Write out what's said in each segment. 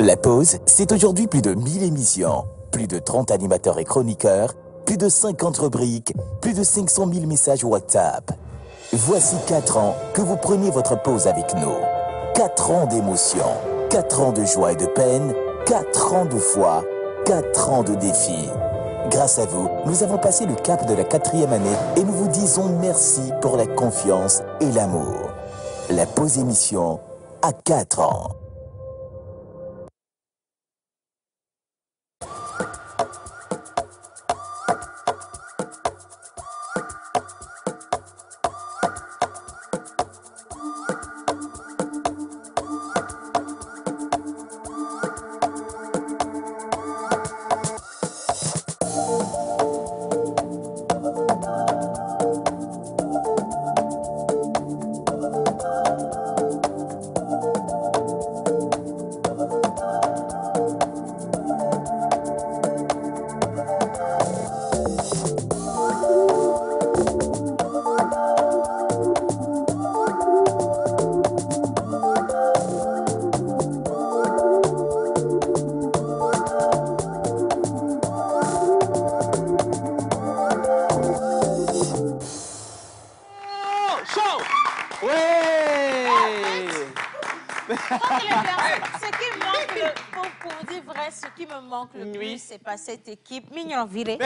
La pause, c'est aujourd'hui plus de 1000 émissions, plus de 30 animateurs et chroniqueurs, plus de 50 rubriques, plus de 500 000 messages WhatsApp. Voici 4 ans que vous preniez votre pause avec nous. 4 ans d'émotion, 4 ans de joie et de peine, 4 ans de foi, 4 ans de défis. Grâce à vous, nous avons passé le cap de la 4e année et nous vous disons merci pour la confiance et l'amour. La pause émission à 4 ans. C'est pas cette équipe mignon virée.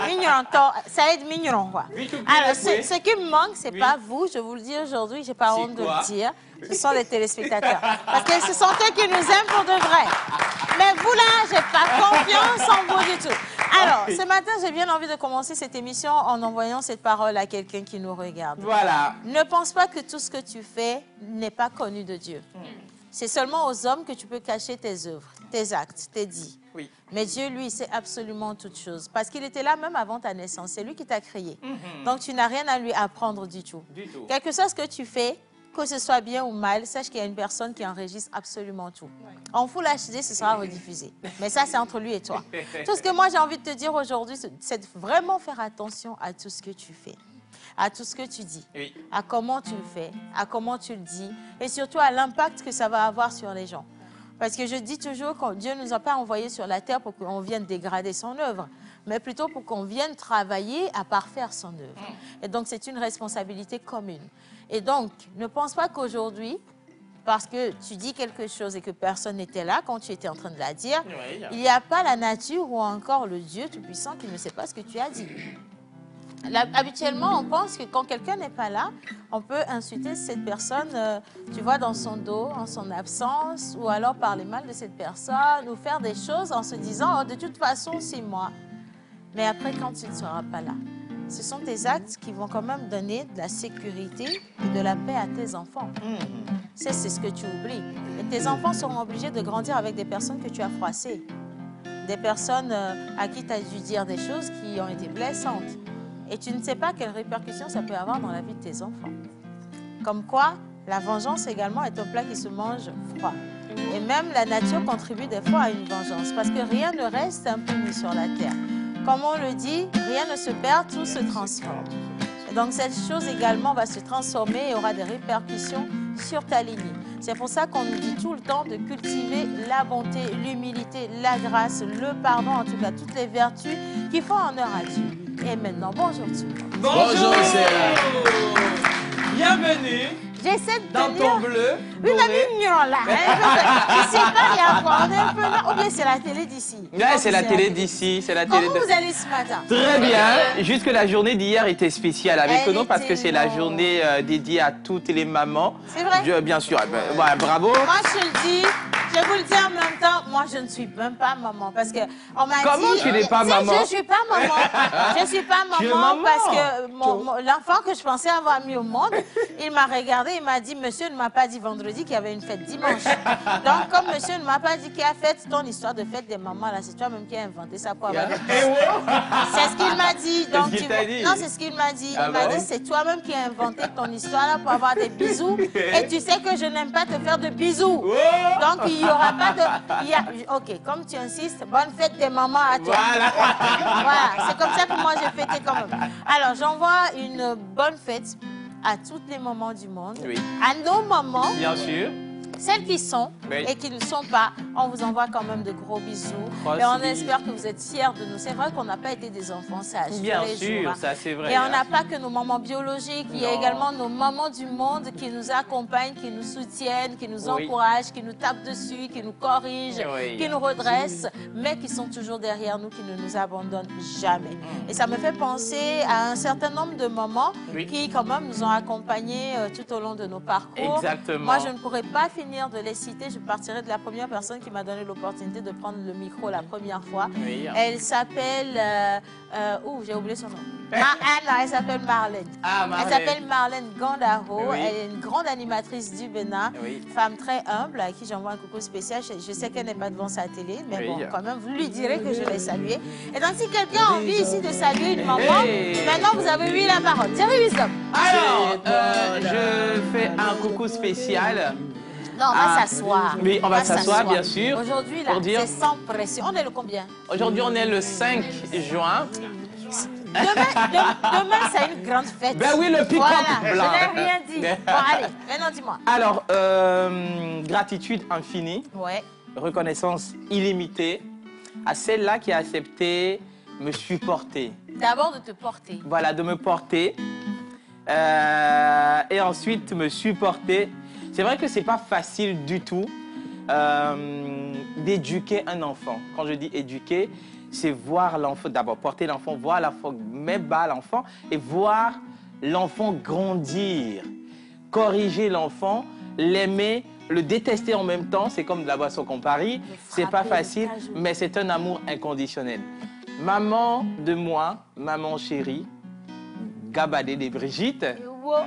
Mignon, ça aide mignon quoi. Alors, ce qui me manque, c'est pas vous, je vous le dis aujourd'hui, j'ai pas honte de le dire. Ce sont les téléspectateurs. Parce que ce sont eux qui nous aiment pour de vrai. Mais vous là, j'ai pas confiance en vous du tout. Alors, ce matin, j'ai bien envie de commencer cette émission en envoyant cette parole à quelqu'un qui nous regarde. Voilà. Ne pense pas que tout ce que tu fais n'est pas connu de Dieu. C'est seulement aux hommes que tu peux cacher tes œuvres, tes actes, tes dits. Oui. Mais Dieu, lui, sait absolument toutes choses. Parce qu'il était là même avant ta naissance. C'est lui qui t'a créé. Donc, tu n'as rien à lui apprendre du tout. Quel que soit ce que tu fais, que ce soit bien ou mal, sache qu'il y a une personne qui enregistre absolument tout. En Full HD, ce sera rediffusé. Mais ça, c'est entre lui et toi. Tout ce que moi, j'ai envie de te dire aujourd'hui, c'est de vraiment faire attention à tout ce que tu fais. À tout ce que tu dis, à comment tu le fais, à comment tu le dis, et surtout à l'impact que ça va avoir sur les gens. Parce que je dis toujours que Dieu ne nous a pas envoyés sur la terre pour qu'on vienne dégrader son œuvre, mais plutôt pour qu'on vienne travailler à parfaire son œuvre. Et donc, c'est une responsabilité commune. Et donc, ne pense pas qu'aujourd'hui, parce que tu dis quelque chose et que personne n'était là quand tu étais en train de la dire, il n'y a pas la nature ou encore le Dieu Tout-Puissant qui ne sait pas ce que tu as dit. Habituellement, on pense que quand quelqu'un n'est pas là, on peut insulter cette personne, tu vois, dans son dos, en son absence, ou alors parler mal de cette personne, ou faire des choses en se disant, oh, de toute façon, c'est moi. Mais après, quand tu ne seras pas là, ce sont tes actes qui vont quand même donner de la sécurité et de la paix à tes enfants. C'est ce que tu oublies. Et tes enfants seront obligés de grandir avec des personnes que tu as froissées, des personnes à qui tu as dû dire des choses qui ont été blessantes. Et tu ne sais pas quelles répercussions ça peut avoir dans la vie de tes enfants. Comme quoi, la vengeance également est un plat qui se mange froid. Et même la nature contribue des fois à une vengeance, parce que rien ne reste impuni sur la terre. Comme on le dit, rien ne se perd, tout se transforme. Et donc cette chose également va se transformer et aura des répercussions sur ta lignée. C'est pour ça qu'on nous dit tout le temps de cultiver la bonté, l'humilité, la grâce, le pardon, en tout cas toutes les vertus qui font honneur à Dieu. Et maintenant, bonjour tout le monde. Bonjour, bienvenue. J'essaie de dans ton bleu. Une amie mignon là. Je sais pas, il y a quoi. On est un peu là. Ou bien c'est la télé d'ici. Ouais, c'est la télé d'ici. Comment vous allez ce matin? Très bien. Juste que la journée d'hier était spéciale avec nous parce que c'est la journée dédiée à toutes les mamans. C'est vrai? Bien sûr. Ouais, bravo. Moi, je le dis. Je vous le dis en même temps, moi je ne suis même pas maman parce que on m'a dit. Comment tu n'es pas maman? Je ne suis pas maman. Je ne suis pas maman parce que l'enfant que je pensais avoir mis au monde, il m'a regardé, il m'a dit, monsieur ne m'a pas dit vendredi qu'il y avait une fête dimanche. Donc comme monsieur ne m'a pas dit qu'il y a fête, ton histoire de fête des mamans là, c'est toi-même qui as inventé ça pour avoir. C'est ce qu'il m'a dit. Donc tu vois. Non, c'est ce qu'il m'a dit. Il m'a dit c'est toi-même qui as inventé ton histoire là pour avoir des bisous. Et tu sais que je n'aime pas te faire de bisous. Donc il n'y aura pas de... Ok, comme tu insistes, bonne fête des mamans à toi. Voilà, c'est comme ça que moi j'ai fêté quand même. Alors, j'envoie une bonne fête à toutes les mamans du monde, à nos mamans. Bien sûr. Celles qui sont et qui ne sont pas, on vous envoie quand même de gros bisous. Et on espère que vous êtes fiers de nous. C'est vrai qu'on n'a pas été des enfants sages. Bien sûr, ça c'est vrai. Et on n'a pas que nos mamans biologiques, il y a également nos mamans du monde qui nous accompagnent, qui nous soutiennent, qui nous encouragent, qui nous tapent dessus, qui nous corrigent, qui nous redressent, mais qui sont toujours derrière nous, qui ne nous abandonnent jamais. Et ça me fait penser à un certain nombre de mamans qui quand même nous ont accompagnés tout au long de nos parcours. Exactement. Moi, je ne pourrais pas finir de les citer. Je partirai de la première personne qui m'a donné l'opportunité de prendre le micro la première fois. Elle s'appelle... j'ai oublié son nom. Elle s'appelle Marlène. Elle s'appelle Marlène Gandaro. Elle est une grande animatrice du Bénin. Femme très humble, à qui j'envoie un coucou spécial. Je sais qu'elle n'est pas devant sa télé, mais bon, quand même, vous lui direz que je l'ai saluée. Et donc, si quelqu'un a envie ici de saluer une maman, maintenant, vous avez eu la parole. Thierry Wisdom. Alors, je fais un coucou spécial. Non, on va s'asseoir. Oui, on va s'asseoir, bien sûr. Aujourd'hui, là, c'est sans pression. On est le combien? Aujourd'hui, on est le 5 juin. Demain, c'est une grande fête. Ben oui, le pick-up blanc. Je n'ai rien dit. Bon, allez, maintenant, dis-moi. Alors, gratitude infinie. Reconnaissance illimitée à celle-là qui a accepté me supporter. D'abord, de te porter. Voilà, de me porter. Et ensuite, me supporter. C'est vrai que c'est pas facile du tout d'éduquer un enfant. Quand je dis éduquer, c'est voir l'enfant, d'abord porter l'enfant, voir l'enfant, mettre bas l'enfant et voir l'enfant grandir, corriger l'enfant, l'aimer, le détester en même temps. C'est comme de la boisson qu'on parie. C'est pas facile, mais c'est un amour inconditionnel. Maman de moi, maman chérie, Gabadé de Brigitte,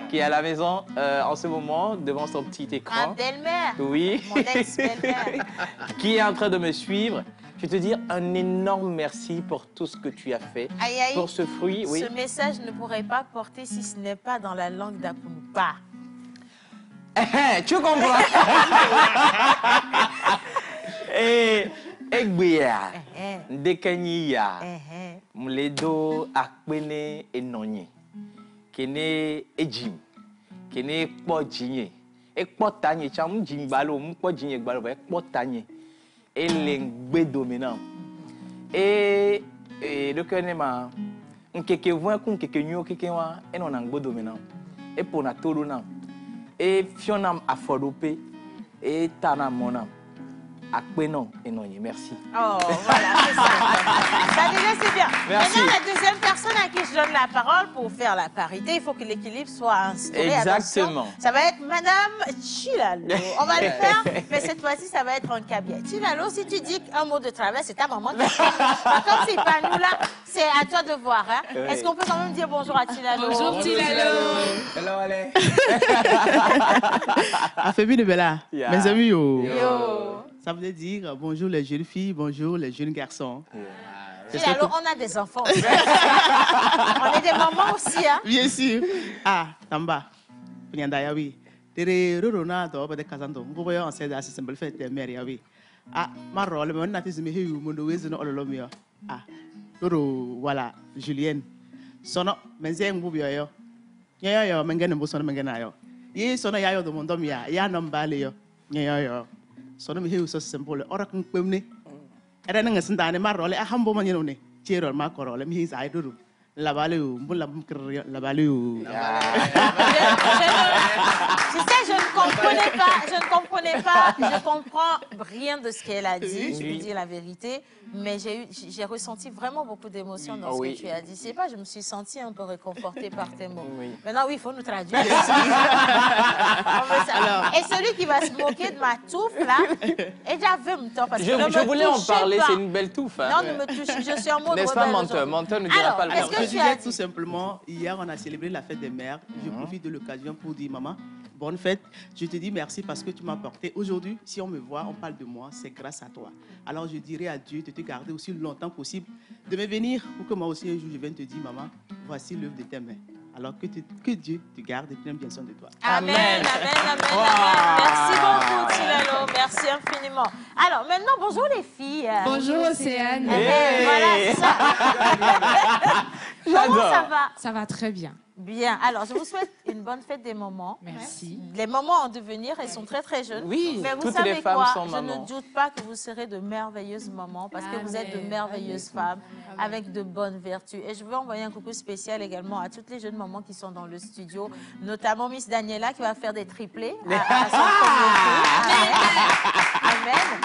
qui est à la maison en ce moment devant son petit écran. Ma belle-mère. Oui. Mon ex-belle-mère. Qui est en train de me suivre. Je vais te dire un énorme merci pour tout ce que tu as fait. Pour ce fruit. Oui. Ce message ne pourrait pas porter si ce n'est pas dans la langue d'Apunupa. Tu comprends? Et Egbea, Dekaniya, Mledo, Akpene et Nonye. Kene ejim, kene kpojinye, ekpotanye, cham jimbalo, mkpojinye gbalo, ekpotanye, elengbe dominant. Et le kenema, nkeke voin kun keke nyo keke wa, enon angbo dominant. Et pour na tolo nam, et fionam afodope, et tanam monam. Akpenon et Nonye, merci. Oh, voilà, c'est ça. Ça déjà, c'est bien. Merci. Maintenant, la deuxième personne à qui je donne la parole pour faire la parité, il faut que l'équilibre soit instauré. Exactement. Attention, ça va être Madame Chilalo. On va le faire, mais cette fois-ci, ça va être en cabinet. Chilalo, si tu dis un mot de travers, c'est ta maman qui fait. Comme c'est pas nous là, c'est à toi de voir. Hein? Est-ce qu'on peut quand même dire bonjour à Chilalo? Bonjour Chilalo. Hello, allez. Affaibli de Bella. Mes amis, yo. Ça veut dire bonjour les jeunes filles, bonjour les jeunes garçons. Chilalo, on a des enfants aussi. On est des mamans aussi, hein? Bien sûr. Ah, Tamba. Pinyanda oui. Tere rorona do bade kazando. Mbo yo enseigne à simple fait de mère oui. Ah, ma rôle mais on a tes me hu mo do wezo no ololomio. Ah. Roro voilà, Julienne. Sono menze mbo yo. Yo mengene mbo sono mengena yo. Yi sono ya yo do mondom ya no mbale yo. Yo. Sono me hu so simple. Ora kun pemne. Era nga sindane ma role a hambo ma nyeno ne. Chero ma ko role mi hi sai duru. La balu, la balu. Tu sais, je ne comprenais pas, je comprends rien de ce qu'elle a dit, je vous dis la vérité, mais j'ai ressenti vraiment beaucoup d'émotions dans ce que tu as dit. Je sais pas, je me suis sentie un peu réconfortée par tes mots. Maintenant, oui, il faut nous traduire. Alors, et celui qui va se moquer de ma touffe, là, et j'avais mon temps, parce que je voulais en parler, c'est une belle touffe. Hein. Non, ne me touche, je suis en mode n'est-ce pas, menteur? Menteur ne dira pas le contraire. Je disais tout simplement, hier on a célébré la fête des mères. Je profite de l'occasion pour dire, maman, bonne fête. Je te dis merci parce que tu m'as porté. Aujourd'hui, si on me voit, on parle de moi, c'est grâce à toi. Alors je dirais à Dieu de te garder aussi longtemps possible, de me venir pour que moi aussi un jour je vienne te dire, maman, voici l'œuvre de tes mains. Alors que Dieu te garde et prenne bien soin de toi. Amen, amen, amen, amen. Merci beaucoup, Chilalo. Merci infiniment. Alors, maintenant, bonjour les filles. Bonjour, Océane. Voilà, ça. Comment ça va? Ça va très bien. Bien. Alors, je vous souhaite une bonne fête des mamans. Merci. Les mamans en devenir, elles sont très très jeunes. Oui, mais vous toutes savez les femmes quoi? sont Je mamans. ne doute pas que vous serez de merveilleuses mamans parce que vous êtes de merveilleuses femmes avec de bonnes vertus. Et je veux envoyer un coucou spécial également à toutes les jeunes mamans qui sont dans le studio, notamment Miss Daniela qui va faire des triplés à son premier tour. Amen. Amen.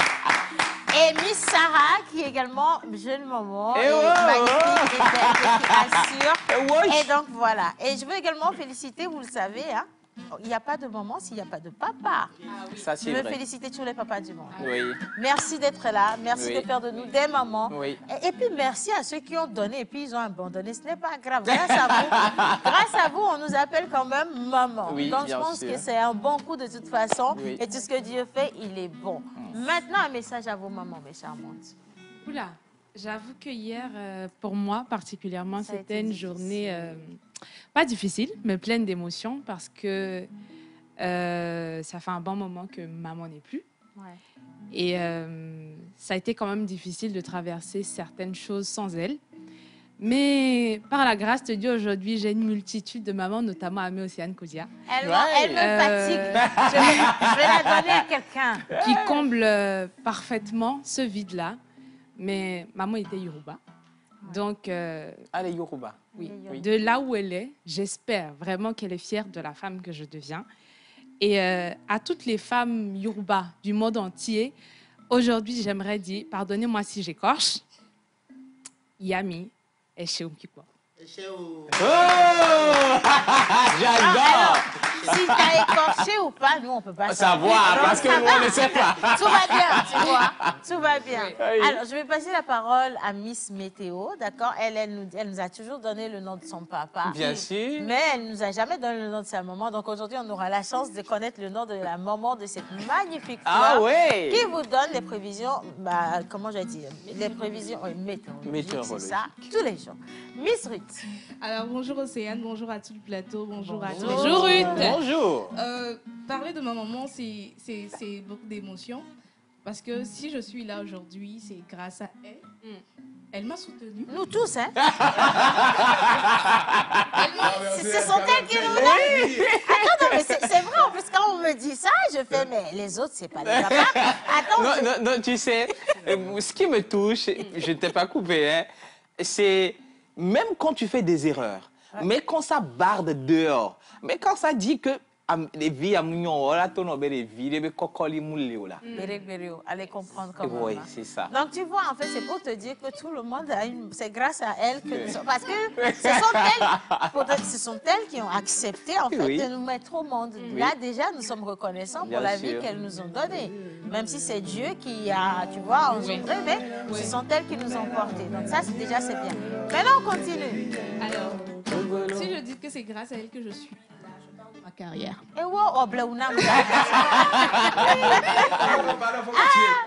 Et Miss Sarah, qui est également jeune maman, et magnifique, et belle, et qui assure. Et donc voilà. Et je veux également féliciter, vous le savez, hein, il n'y a pas de maman s'il n'y a pas de papa. Ça, je veux féliciter tous les papas du monde. Oui. Merci d'être là, merci de faire de nous des mamans. Oui. Et puis merci à ceux qui ont donné et puis ils ont abandonné. Ce n'est pas grave. Grâce à vous, on nous appelle quand même maman. Oui, donc je pense que c'est un bon coup de toute façon. Oui. Et tout ce que Dieu fait, il est bon. Maintenant, un message à vos mamans, mes charmantes. Oula, j'avoue que hier, pour moi particulièrement, c'était une journée pas difficile, mais pleine d'émotions parce que ça fait un bon moment que maman n'est plus. Ouais. Et ça a été quand même difficile de traverser certaines choses sans elle. Mais par la grâce de Dieu, aujourd'hui, j'ai une multitude de mamans, notamment Amé Océane Kodia. Elle me fatigue. Je vais la donner à quelqu'un. Qui comble parfaitement ce vide-là. Mais maman était Yoruba. Donc, Allez, Yoruba. Oui. De là où elle est, j'espère vraiment qu'elle est fière de la femme que je deviens. Et à toutes les femmes Yoruba du monde entier, aujourd'hui, j'aimerais dire, pardonnez-moi si j'écorche, Yami et Sheumkikwa. Oh J'adore. Si tu as écorché ou pas, nous, on ne peut pas savoir. Parce que nous, on ne sait pas. Tout va bien, tu vois. Tout va bien. Oui. Alors, je vais passer la parole à Miss Météo, d'accord? Elle nous a toujours donné le nom de son papa. Bien sûr. Mais elle ne nous a jamais donné le nom de sa maman. Donc, aujourd'hui, on aura la chance de connaître le nom de la maman de cette magnifique fleur qui vous donne les prévisions, comment je vais dire, les prévisions météorologiques, c'est ça, tous les jours. Miss Ruth. Alors, bonjour Océane, bonjour à tout le plateau, bonjour à tous. Bonjour Ruth. Bonjour. Parler de ma maman, c'est beaucoup d'émotions. Parce que si je suis là aujourd'hui, c'est grâce à elle. Elle m'a soutenue. Nous tous, hein? Ce sont elles qui nous donnent. Attends, non, mais c'est vrai. En plus, quand on me dit ça, je fais, mais les autres, c'est pas des papas. Attends. Non, tu sais, ce qui me touche, je ne t'ai pas coupé, hein, c'est même quand tu fais des erreurs, mais quand ça barde dehors, mais quand ça dit que les vies à Mounion, les vies, Allez comprendre comment. Oui, c'est ça. Donc, tu vois, en fait, c'est pour te dire que tout le monde a c'est grâce à elle que nous sommes. Parce que ce sont elles qui ont accepté, en fait, de nous mettre au monde. Là, déjà, nous sommes reconnaissants pour la vie qu'elles nous ont donnée. Même si c'est Dieu qui a, tu vois, engendré, mais ce sont elles qui nous ont portés. Donc, ça, déjà, c'est bien. Maintenant, on continue. Alors, si je dis que c'est grâce à elle que je suis ma carrière. Et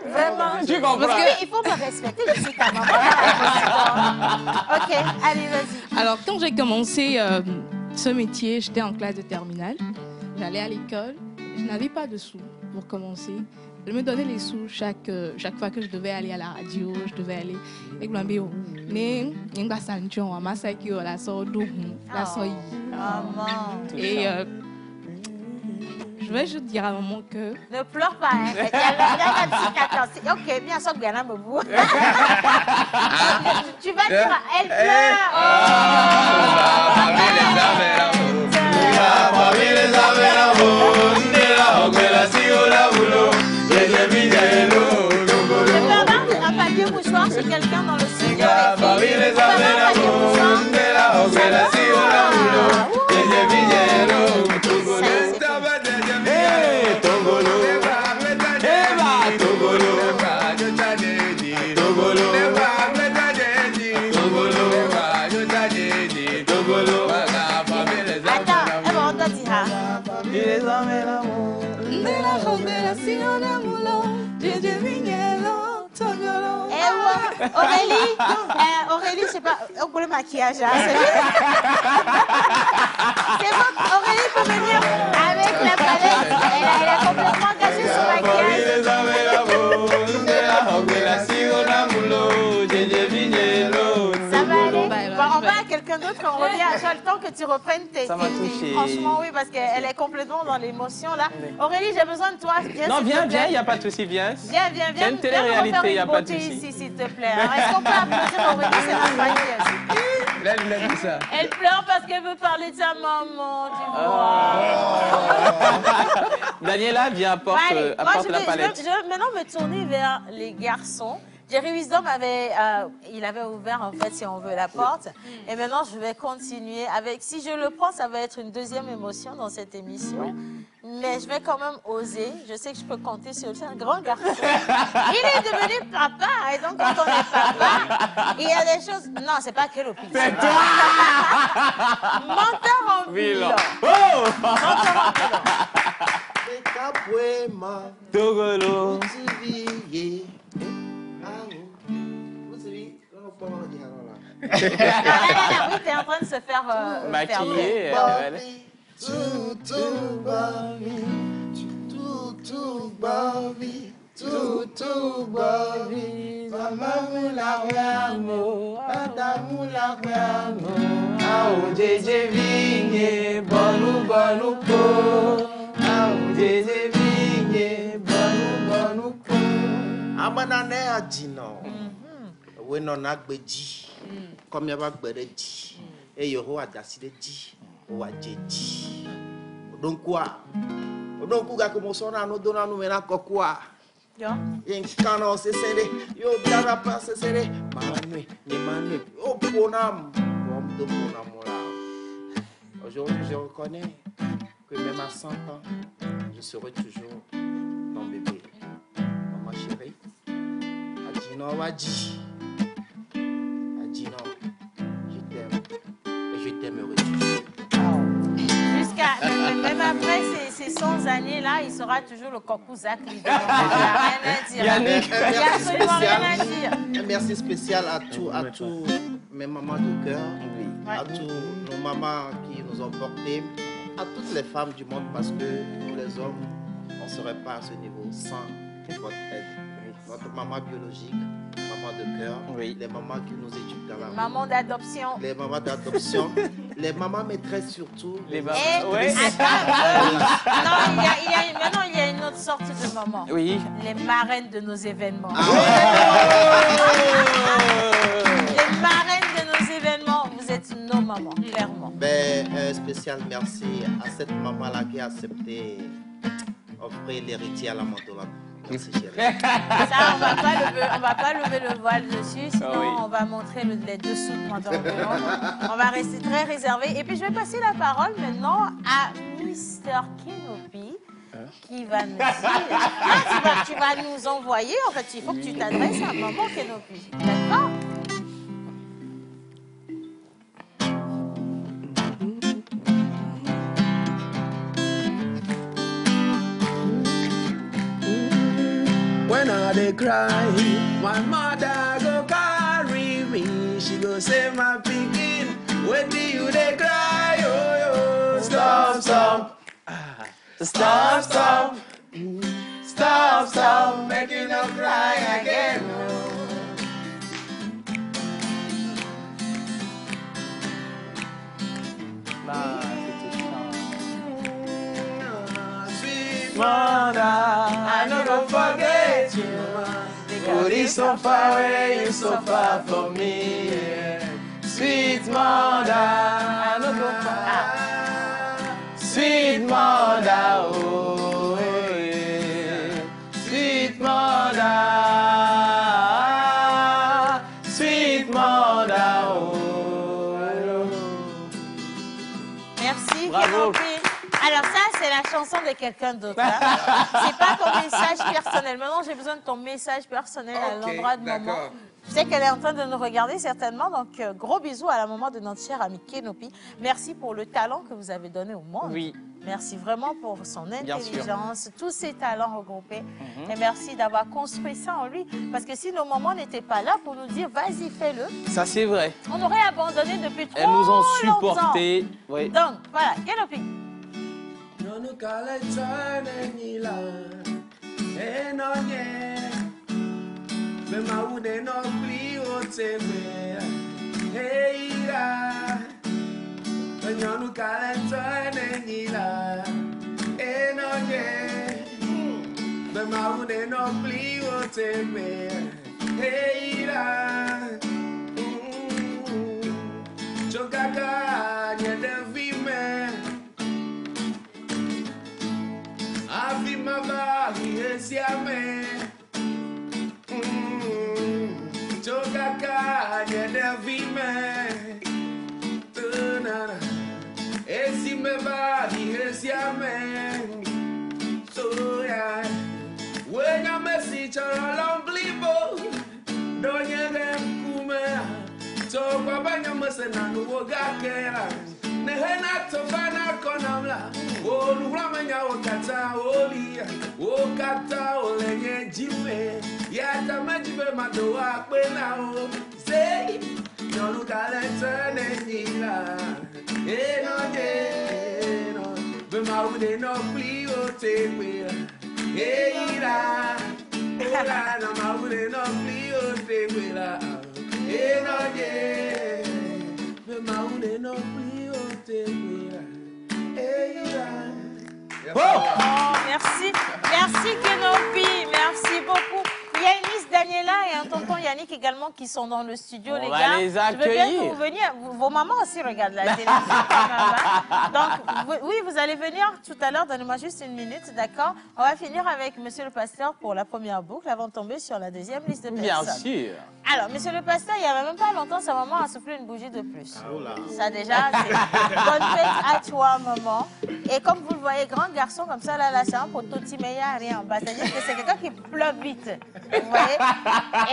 vraiment. Tu comprends? Parce qu'il faut me respecter, je suis ta maman. Ok, allez, vas-y. Alors, quand j'ai commencé ce métier, j'étais en classe de terminale. J'allais à l'école, je n'avais pas de sous pour commencer. Je me donnais les sous chaque fois que je devais aller à la radio, je devais aller avec ma bio. Mais et je vais juste dire à maman que... Ne pleure pas, hein. Il y a la petite attente. Ok, bien sûr, bien là, me Tu vas dire, elle pleure. Je peux avoir un papier mouchoir chez quelqu'un dans le studio. Aurélie, je sais pas, on peut le maquillage, hein, c'est bon, Aurélie peut venir avec la palette, elle est complètement cachée sous maquillage. Ça va aller, on va à quelqu'un d'autre, on revient. Tu as le temps que tu reprennes tes... Ça m'a touché. Franchement, oui, parce qu'elle est complètement dans l'émotion, là. Aurélie, j'ai besoin de toi. Non, viens, il n'y a pas de souci, viens. Viens. Il y a une télé-réalité, il n'y a pas de souci. Ici, s'il te plaît. Alors, est-ce qu'on peut applaudir Aurélie? C'est ma famille aussi. Là, il a dit ça. Elle pleure parce qu'elle veut parler de sa maman, tu vois. Daniela, viens, apporte la palette. Je vais maintenant me tourner vers les garçons. Jerry Wisdom il avait ouvert, en fait, si on veut, la porte. Et maintenant, je vais continuer avec... Si je le prends, ça va être une deuxième émotion dans cette émission. Mais je vais quand même oser. Je sais que je peux compter sur lui. C'est un grand garçon. Il est devenu papa. Et donc, quand on est papa, il y a des choses... Non, c'est pas Kelopi. C'est toi! Menteur en bilan. Oh! Menteur en bilan. Togolo. Oui, t'es en train de se faire maquiller. We no na gbeji comme ya ba gbere ji e yo wa daside ji o wa jeji odonku ga ko mo so na no dona no me na kokua yo en kano se sere yo dara pa se sere manwe o ponam bom do ponam là. Aujourd'hui je reconnais que même à 100 ans je serai toujours ton bébé maman chérie adino waji. Même après ces 100 années-là, il sera toujours le Kokuzak. Il n'y a rien à dire. Yannick, il n'y a absolument rien à dire. Un merci spécial à tous mes mamans de cœur, à tous nos mamans qui nous ont portés, à toutes les femmes du monde, parce que nous les hommes, on ne serait pas à ce niveau sans votre aide. Notre maman biologique, maman de cœur, les mamans qui nous éduquent dans la rue. Maman d'adoption. Les mamans d'adoption, les mamans maîtresses surtout. Les mamans. Maintenant, il y a une autre sorte de maman. Oui. Les marraines de nos événements. Ah Les marraines de nos événements, vous êtes nos mamans, clairement. Spécial merci à cette maman-là qui a accepté d'offrir l'héritier à la Montolane. Merci chérie. Ça, on va pas lever le voile dessus, sinon on va montrer les dessous de Madame Bellon. On va rester très réservé. Et puis je vais passer la parole maintenant à Mr. Kenopi, qui va nous dire... tu vas nous envoyer, en fait, il faut que tu t'adresses à maman Kenopi. D'accord? When I dey cry, my mother go carry me. She go say, my pikin, when do you dey cry? Oh, stop, stop. Stop, stop. Stop, stop. Make you not cry again. Sweet mother, I no go forget you. Put it so far away, you so far from me. Sweet mother, I no go sweet mother, oh, yeah. Sweet mother, sweet mother, oh. Merci, bravo. Alors ça, c'est la chanson de quelqu'un d'autre. Hein. C'est pas ton message personnel. Maintenant, j'ai besoin de ton message personnel à l'endroit de maman. Je sais qu'elle est en train de nous regarder certainement. Donc, gros bisous à la maman de notre chère amie Kenopi. Merci pour le talent que vous avez donné au monde. Oui. Merci vraiment pour son intelligence, tous ses talents regroupés. Et merci d'avoir construit ça en lui. Parce que si nos mamans n'étaient pas là pour nous dire, vas-y, fais-le. Ça, c'est vrai. On aurait abandonné depuis trop longtemps. Elles nous ont supportés. Oui. Donc, voilà, Kenopi. Nyanu kalenta nenila. Enoye. The mountain no pli o take me. Hey la. Chokaka nye devi me. Avi mava yesia me. Chokaka nye devi me. Tunana. Esi me va yesia me. So yeah. When I message her unbelievable, don't you them kume? So Baba Yamasena no Gakera, Nehena Tofana Konamla, O Ramanya Okata, Olia, O Kata, Olene Jime, Yata Majibe Madoa, Penao, say, no look at it, Nila, Eno, Bemaude no plea or take me. Hey la, hola, na maure no plio te wela. Hey no ye, na maure no plio te wela. Hey la. Oh, merci, merci Kenobi, merci beaucoup. Il y a une Miss Daniela et un tonton Yannick également qui sont dans le studio, les gars. Les accueillir. Je veux bien que vous veniez. Vos mamans aussi regardent la télévision quand même. Hein. Donc, oui, vous allez venir tout à l'heure. Donnez-moi juste une minute, d'accord? On va finir avec Monsieur le Pasteur pour la première boucle avant de tomber sur la deuxième liste de personnes. Bien sûr. Alors, Monsieur le Pasteur, il n'y avait même pas longtemps, sa maman a soufflé une bougie de plus. Ça déjà, c'est bonne fête à toi, maman. Et comme vous le voyez, grand garçon comme ça, là, c'est un poteau petit, mais il n'y a rien en bas. C'est-à-dire que c'est quelqu'un qui pleure vite. Vous voyez?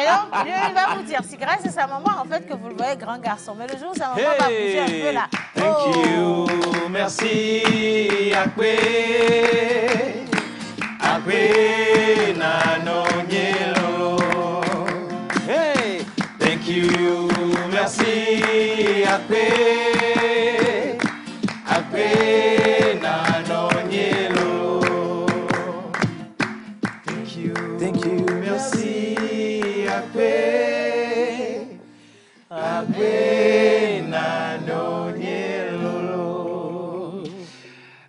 Et donc, lui, il va vous dire, c'est grâce à sa maman, en fait, que vous le voyez grand garçon. Mais le jour où sa maman va bouger un peu là. Thank you, merci, Akwe, Akwe, Nanonyelo. Hey, thank you, merci, Akwe, Akwe, Nanonyelo. Thank you, merci, Akwe, Akwe, Nanonyelo.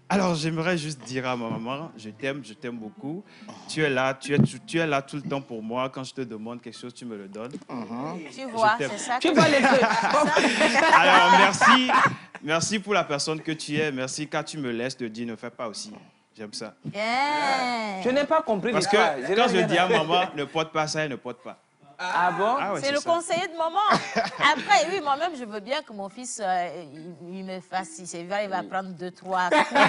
Alors, j'aimerais juste dire à ma maman, je t'aime beaucoup. Tu es là tout le temps pour moi. Quand je te demande quelque chose, tu me le donnes. Tu vois, c'est ça. Tu vas les Alors, merci pour la personne que tu es. Merci quand tu me laisses te dire, ne fais pas aussi. J'aime ça. Yeah. Je n'ai pas compris Parce que quand je dis à maman, ne porte pas ça, elle ne porte pas. Ah bon? Ah ouais, c'est le ça. conseiller de maman. Après, oui, moi-même, je veux bien que mon fils, il me fasse, si c'est vrai, il va prendre 2, 3 coups.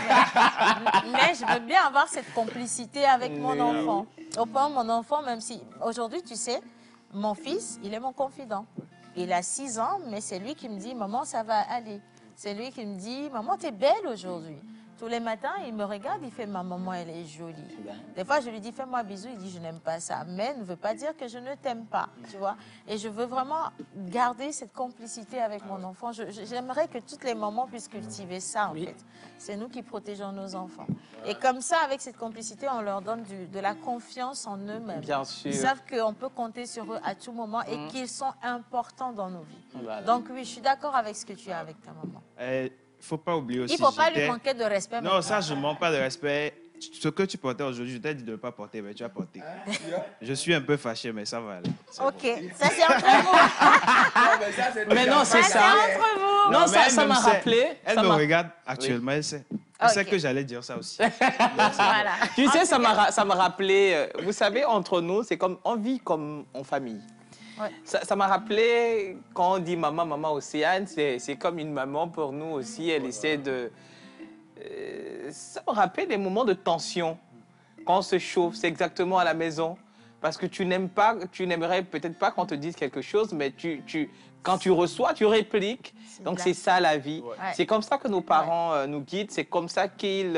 Mais je veux bien avoir cette complicité avec mon enfant. Au point, mon enfant, même si, aujourd'hui, tu sais, mon fils, il est mon confident. Il a 6 ans, mais c'est lui qui me dit, maman, ça va aller. C'est lui qui me dit, maman, t'es belle aujourd'hui. Tous les matins, il me regarde, il fait « Ma maman, elle est jolie ». Des fois, je lui dis « Fais-moi un bisou », il dit « Je n'aime pas ça ». Mais ne veut pas dire que je ne t'aime pas, tu vois. Et je veux vraiment garder cette complicité avec mon enfant. J'aimerais que toutes les mamans puissent cultiver ça, en fait. C'est nous qui protégeons nos enfants. Et comme ça, avec cette complicité, on leur donne de la confiance en eux-mêmes. Bien sûr. Ils savent qu'on peut compter sur eux à tout moment et qu'ils sont importants dans nos vies. Voilà. Donc oui, je suis d'accord avec ce que tu as avec ta maman. Il ne faut pas oublier aussi. Il ne faut pas lui manquer de respect. Non, ça, je ne manque pas de respect. Ce que tu portais aujourd'hui, je t'ai dit de ne pas porter, mais tu as porté. Je suis un peu fâché, mais ça va aller. Ok, bon. Ça c'est entre vous. Mais non, c'est ça. C'est entre vous. Non, ça m'a rappelé. Elle me regarde actuellement, elle sait. Elle sait que j'allais dire ça aussi. Voilà. Tu sais, ça m'a rappelé, vous savez, entre nous, c'est comme, on vit comme en famille. Ouais. Ça m'a rappelé, quand on dit maman, maman Océane, c'est comme une maman pour nous aussi. Elle essaie de... ça me rappelle des moments de tension. Quand on se chauffe, c'est exactement à la maison. Parce que tu n'aimerais peut-être pas qu'on te dise quelque chose, mais quand tu reçois, tu répliques. Donc c'est ça la vie. Ouais. C'est comme ça que nos parents nous guident. C'est comme ça qu'ils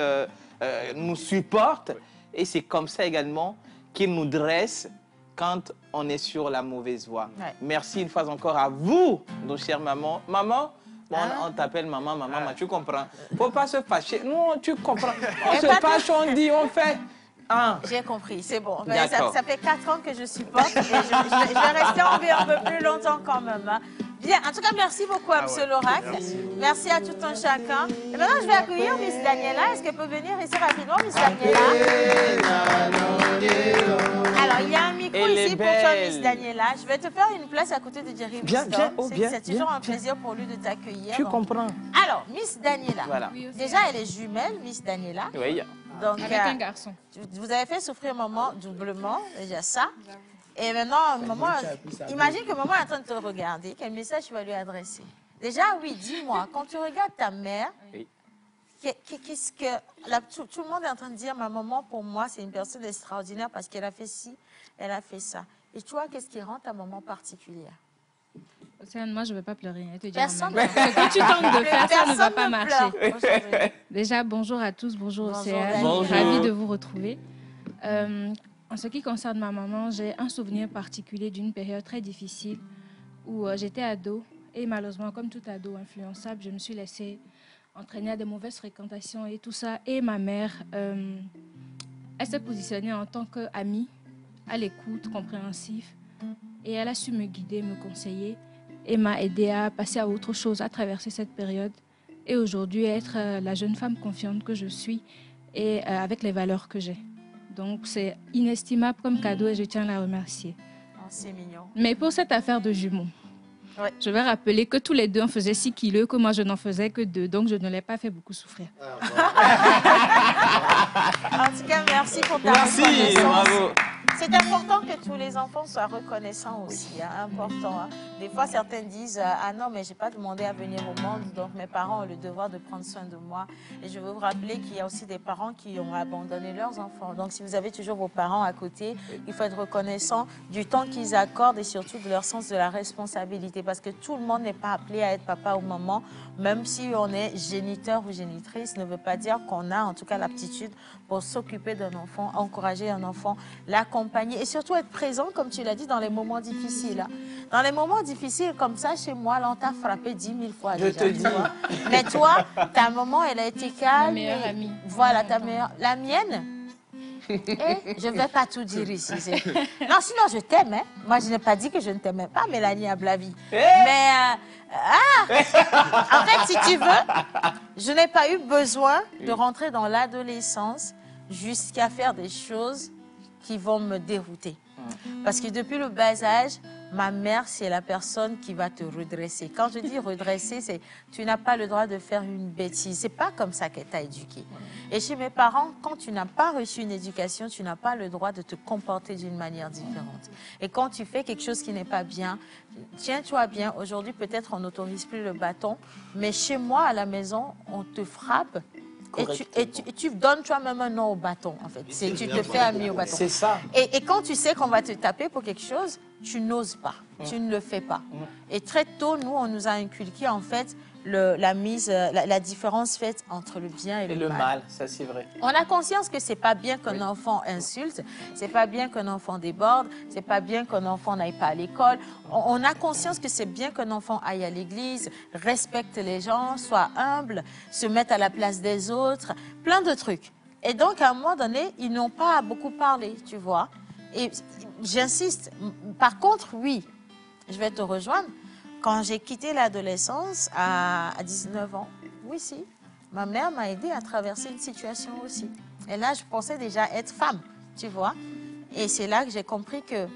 nous supportent. Ouais. Et c'est comme ça également qu'ils nous dressent quand on est sur la mauvaise voie. Ouais. Merci une fois encore à vous, nos chères mamans. Maman, bon, on t'appelle maman, tu comprends. Faut pas se fâcher. Non, tu comprends. On se fâche, on dit, on fait. Ah. J'ai compris, c'est bon. Ça fait 4 ans que je supporte et je vais rester en vie un peu plus longtemps quand même. Hein. Bien, en tout cas, merci beaucoup à M. Lorac. Merci à tout un chacun. Et maintenant, je vais accueillir Miss Daniela. Est-ce qu'elle peut venir ici rapidement, Miss Daniela? Alors, il y a un micro ici pour toi, Miss Daniela. Je vais te faire une place à côté de Jerry Bien, c'est toujours un plaisir pour lui de t'accueillir. Tu comprends. Alors, Miss Daniela. Voilà. Déjà, elle est jumelle, Miss Daniela. Oui. Donc, Avec un garçon. Vous avez fait souffrir maman doublement, déjà ça. Et maintenant, maman, imagine que maman est en train de te regarder. Quel message tu vas lui adresser? Déjà, oui, dis-moi, quand tu regardes ta mère, qu'est-ce que... tout le monde est en train de dire, ma maman, pour moi, c'est une personne extraordinaire parce qu'elle a fait ci, elle a fait ça. Et toi, qu'est-ce qui rend ta maman particulière? Océane, moi, je ne vais pas pleurer. Hein, te dire Personne ce que tu tentes de faire, ça ne va pas marcher. Ne Déjà, bonjour à tous, bonjour Océane. Bonjour. Ravie de vous retrouver. En ce qui concerne ma maman, j'ai un souvenir particulier d'une période très difficile où j'étais ado et malheureusement, comme tout ado influençable, je me suis laissée entraîner à des mauvaises fréquentations et tout ça. Et ma mère, elle s'est positionnée en tant qu'amie, à l'écoute, compréhensif, et elle a su me guider, me conseiller et m'a aidée à passer à autre chose, à traverser cette période et aujourd'hui être la jeune femme confiante que je suis et avec les valeurs que j'ai. Donc, c'est inestimable comme cadeau et je tiens à la remercier. Oh, c'est mignon. Mais pour cette affaire de jumeaux, ouais. Je vais rappeler que tous les deux, on faisait 6 kilos, que moi, je n'en faisais que 2. Donc, je ne l'ai pas fait beaucoup souffrir. En tout cas, merci pour ta reconnaissance. Bravo. C'est important que tous les enfants soient reconnaissants aussi, hein, important. Hein. Des fois, certains disent « Ah non, mais je n'ai pas demandé à venir au monde, donc mes parents ont le devoir de prendre soin de moi. » Et je veux vous rappeler qu'il y a aussi des parents qui ont abandonné leurs enfants. Donc, si vous avez toujours vos parents à côté, il faut être reconnaissant du temps qu'ils accordent et surtout de leur sens de la responsabilité. Parce que tout le monde n'est pas appelé à être papa ou maman, même si on est géniteur ou génitrice, ne veut pas dire qu'on a en tout cas l'aptitude pour s'occuper d'un enfant, encourager un enfant, l'accompagner et surtout être présent, comme tu l'as dit, dans les moments difficiles. Dans les moments difficiles comme ça, chez moi, là, on t'a frappé 10 000 fois déjà. Je te dis. Mais toi, ta maman, elle a été calme. Ma meilleure amie. Voilà, ta meilleure... La mienne je ne vais pas tout dire ici. Non, sinon je t'aime. Hein. Moi, je n'ai pas dit que je ne t'aimais pas, Mélanie Ablavi. Mais, en fait, si tu veux, je n'ai pas eu besoin de rentrer dans l'adolescence jusqu'à faire des choses qui vont me dérouter. Parce que depuis le bas âge, ma mère, c'est la personne qui va te redresser. Quand je dis redresser, c'est tu n'as pas le droit de faire une bêtise. C'est pas comme ça qu'elle t'a éduqué. Et chez mes parents, quand tu n'as pas reçu une éducation, tu n'as pas le droit de te comporter d'une manière différente. Et quand tu fais quelque chose qui n'est pas bien, tiens-toi bien. Aujourd'hui, peut-être on n'autorise plus le bâton, mais chez moi, à la maison, on te frappe. Et tu donnes toi-même un nom au bâton, en fait. Tu te fais ami au bâton. C'est ça. Et quand tu sais qu'on va te taper pour quelque chose, tu n'oses pas. Tu ne le fais pas. Et très tôt, nous, on nous a inculqué, en fait, la différence faite entre le bien et le mal. Ça c'est vrai. On a conscience que c'est pas bien qu'un enfant insulte, c'est pas bien qu'un enfant déborde, c'est pas bien qu'un enfant n'aille pas à l'école. On a conscience que c'est bien qu'un enfant aille à l'église, respecte les gens, soit humble, se mette à la place des autres, plein de trucs. Et donc, à un moment donné, ils n'ont pas beaucoup parlé, tu vois. Et j'insiste. Par contre, oui, je vais te rejoindre. Quand j'ai quitté l'adolescence à 19 ans, oui, si, ma mère m'a aidée à traverser une situation aussi. Et là, je pensais déjà être femme, tu vois. Et c'est là que j'ai compris que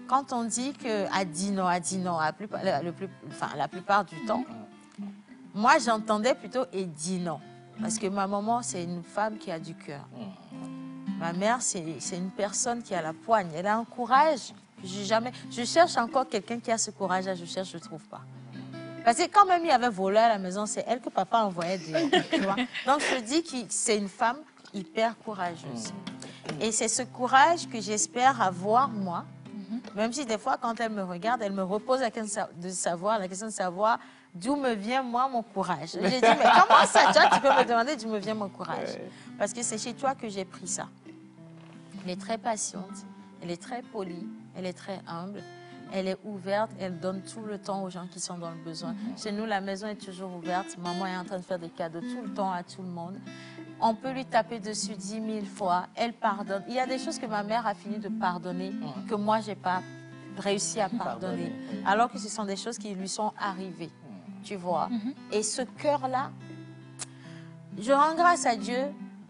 quand on dit qu'elle dit non, la plupart du temps, moi, j'entendais plutôt « et dit non ». Parce que ma maman, c'est une femme qui a du cœur. Ma mère, c'est une personne qui a la poigne. Elle a un courage. Je cherche encore quelqu'un qui a ce courage-là, je ne trouve pas. Parce que quand même il y avait volé à la maison, c'est elle que papa envoyait dehors, tu vois. Donc je dis que c'est une femme hyper courageuse. Et c'est ce courage que j'espère avoir moi, même si des fois quand elle me regarde, elle me repose la question de savoir d'où me vient moi mon courage. J'ai dit, mais comment ça, toi, tu peux me demander d'où me vient mon courage? Parce que c'est chez toi que j'ai pris ça. Elle est très patiente, elle est très polie. Elle est très humble, elle est ouverte, elle donne tout le temps aux gens qui sont dans le besoin. Chez nous, la maison est toujours ouverte. Maman est en train de faire des cadeaux tout le temps à tout le monde. On peut lui taper dessus 10 000 fois. Elle pardonne. Il y a des choses que ma mère a fini de pardonner, que moi, je n'ai pas réussi à pardonner, alors que ce sont des choses qui lui sont arrivées, tu vois. Et ce cœur-là, je rends grâce à Dieu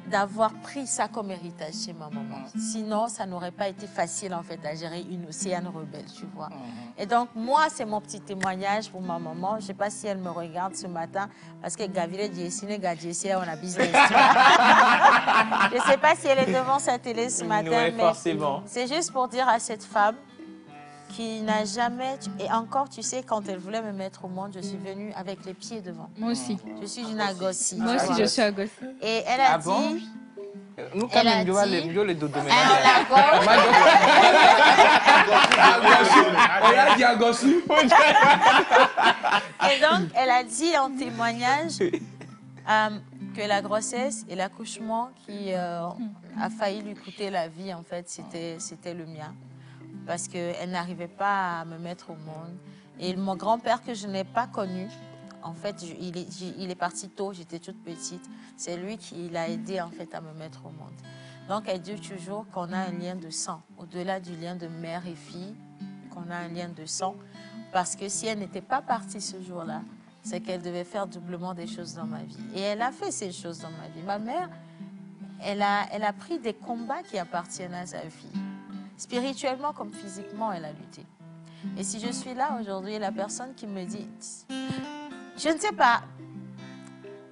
d'avoir pris ça comme héritage chez ma maman. Sinon, ça n'aurait pas été facile, en fait, à gérer une Océane rebelle, tu vois. Et donc, moi, c'est mon petit témoignage pour ma maman. Je ne sais pas si elle me regarde ce matin, parce que Gavire Djessine, on a business. Je ne sais pas si elle est devant sa télé ce matin, mais c'est juste pour dire à cette femme qui n'a jamais... Et encore, tu sais, quand elle voulait me mettre au monde, je suis venue avec les pieds devant. Moi aussi. Je suis une agossie. Moi aussi, je suis agossie. Et elle a dit... Nous, quand même, les dodo. Et donc, elle a dit en témoignage que la grossesse et l'accouchement qui a failli lui coûter la vie, en fait, c'était le mien. Parce qu'elle n'arrivait pas à me mettre au monde. Et mon grand-père, que je n'ai pas connu, en fait, il est parti tôt, j'étais toute petite. C'est lui qui l'a aidé, en fait, à me mettre au monde. Donc, elle dit toujours qu'on a un lien de sang, au-delà du lien de mère et fille, qu'on a un lien de sang. Parce que si elle n'était pas partie ce jour-là, c'est qu'elle devait faire doublement des choses dans ma vie. Et elle a fait ces choses dans ma vie. Ma mère, elle a pris des combats qui appartiennent à sa fille. Spirituellement comme physiquement, elle a lutté. Et si je suis là aujourd'hui, la personne qui me dit... Je ne sais pas.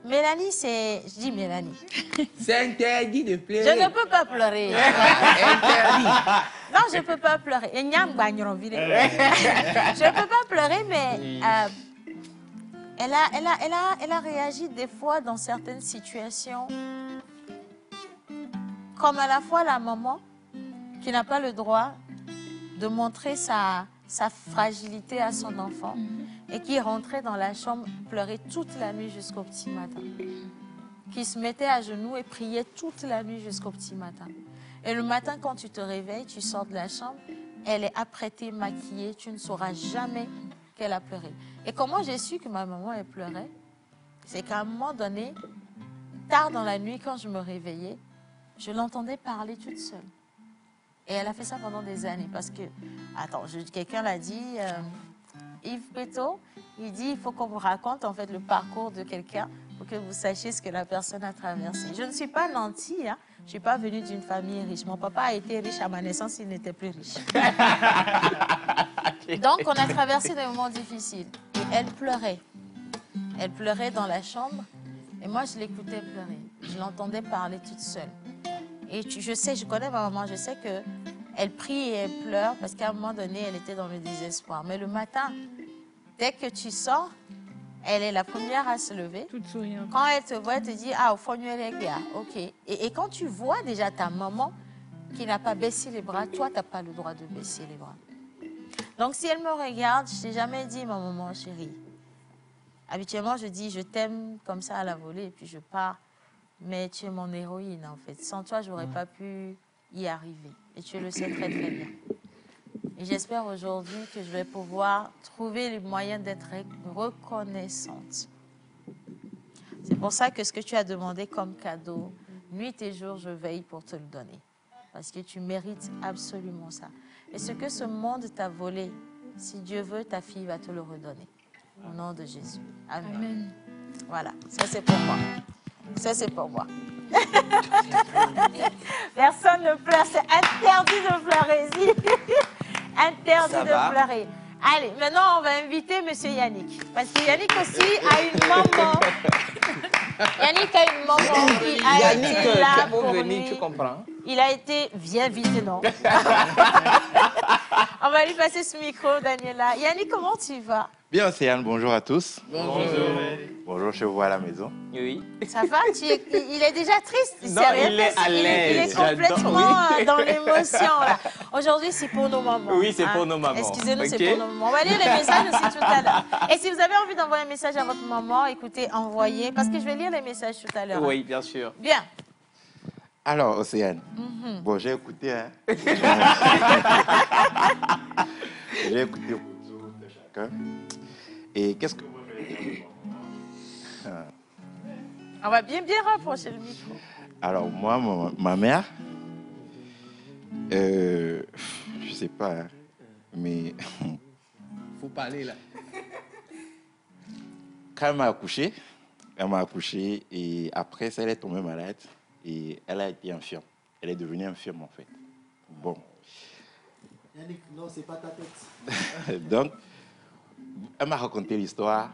Mélanie, c'est... Je dis Mélanie. C'est interdit de pleurer. Je ne peux pas pleurer. Interdit. Non, je ne peux pas pleurer. Je ne peux pas pleurer, mais... elle a réagi des fois dans certaines situations comme à la fois la maman qui n'a pas le droit de montrer sa fragilité à son enfant et qui rentrait dans la chambre, pleurait toute la nuit jusqu'au petit matin. Qui se mettait à genoux et priait toute la nuit jusqu'au petit matin. Et le matin, quand tu te réveilles, tu sors de la chambre, elle est apprêtée, maquillée, tu ne sauras jamais qu'elle a pleuré. Et comment j'ai su que ma maman, elle pleurait? C'est qu'à un moment donné, tard dans la nuit, quand je me réveillais, je l'entendais parler toute seule. Et elle a fait ça pendant des années parce que, attends, quelqu'un l'a dit, Yves Péto, il dit, il faut qu'on vous raconte en fait le parcours de quelqu'un pour que vous sachiez ce que la personne a traversé. Je ne suis pas nantie, hein. Je ne suis pas venue d'une famille riche. Mon papa a été riche à ma naissance, il n'était plus riche. Donc, on a traversé des moments difficiles. Et elle pleurait. Elle pleurait dans la chambre et moi, je l'écoutais pleurer. Je l'entendais parler toute seule. Et je connais ma maman, je sais qu'elle prie et elle pleure parce qu'à un moment donné, elle était dans le désespoir. Mais le matin, dès que tu sors, elle est la première à se lever. Toute souriante. Quand elle te voit, elle te dit, ah, au fond, ok. Et quand tu vois déjà ta maman qui n'a pas baissé les bras, toi, tu n'as pas le droit de baisser les bras. Donc, si elle me regarde, je t'ai jamais dit, ma maman chérie. Habituellement, je dis, je t'aime comme ça à la volée et puis je pars. Mais tu es mon héroïne, en fait. Sans toi, je n'aurais pas pu y arriver. Et tu le sais très, très bien. Et j'espère aujourd'hui que je vais pouvoir trouver les moyens d'être reconnaissante. C'est pour ça que ce que tu as demandé comme cadeau, nuit et jour, je veille pour te le donner. Parce que tu mérites absolument ça. Et ce que ce monde t'a volé, si Dieu veut, ta fille va te le redonner. Au nom de Jésus. Amen. Amen. Voilà, ça c'est pour moi. Ça, c'est pour moi. Personne ne pleure, c'est interdit de pleurer ici. Interdit de pleurer. Allez, maintenant, on va inviter M. Yannick. Parce que Yannick aussi a une maman. Yannick a une maman qui a été là pour lui. Tu comprends? Il a été... Viens vite, non. On va lui passer ce micro, Daniela. Yannick, comment tu vas? Bien, Océane, bonjour à tous. Bonjour. Bonjour, je vous vois à la maison. Oui. Ça va? Il est déjà triste. Non, il est à l'aise. Il est complètement dans l'émotion. Aujourd'hui, c'est pour nos mamans. Oui, c'est pour nos mamans. Excusez-nous, c'est pour nos mamans. On va lire les messages aussi tout à l'heure. Et si vous avez envie d'envoyer un message à votre maman, écoutez, envoyez. Parce que je vais lire les messages tout à l'heure. Oui, bien sûr. Bien. Alors, Océane, bon, j'ai écouté, hein. J'ai écouté le retour de chacun. Et qu'est-ce que... On va bien rapprocher le micro. Alors, moi, ma mère, je sais pas, hein. Mais faut parler là. Quand elle m'a accouché et après ça, elle est tombée malade et elle a été infirme. Elle est devenue infirme en fait. Bon. Yannick, non, c'est pas ta tête. Donc, elle m'a raconté l'histoire.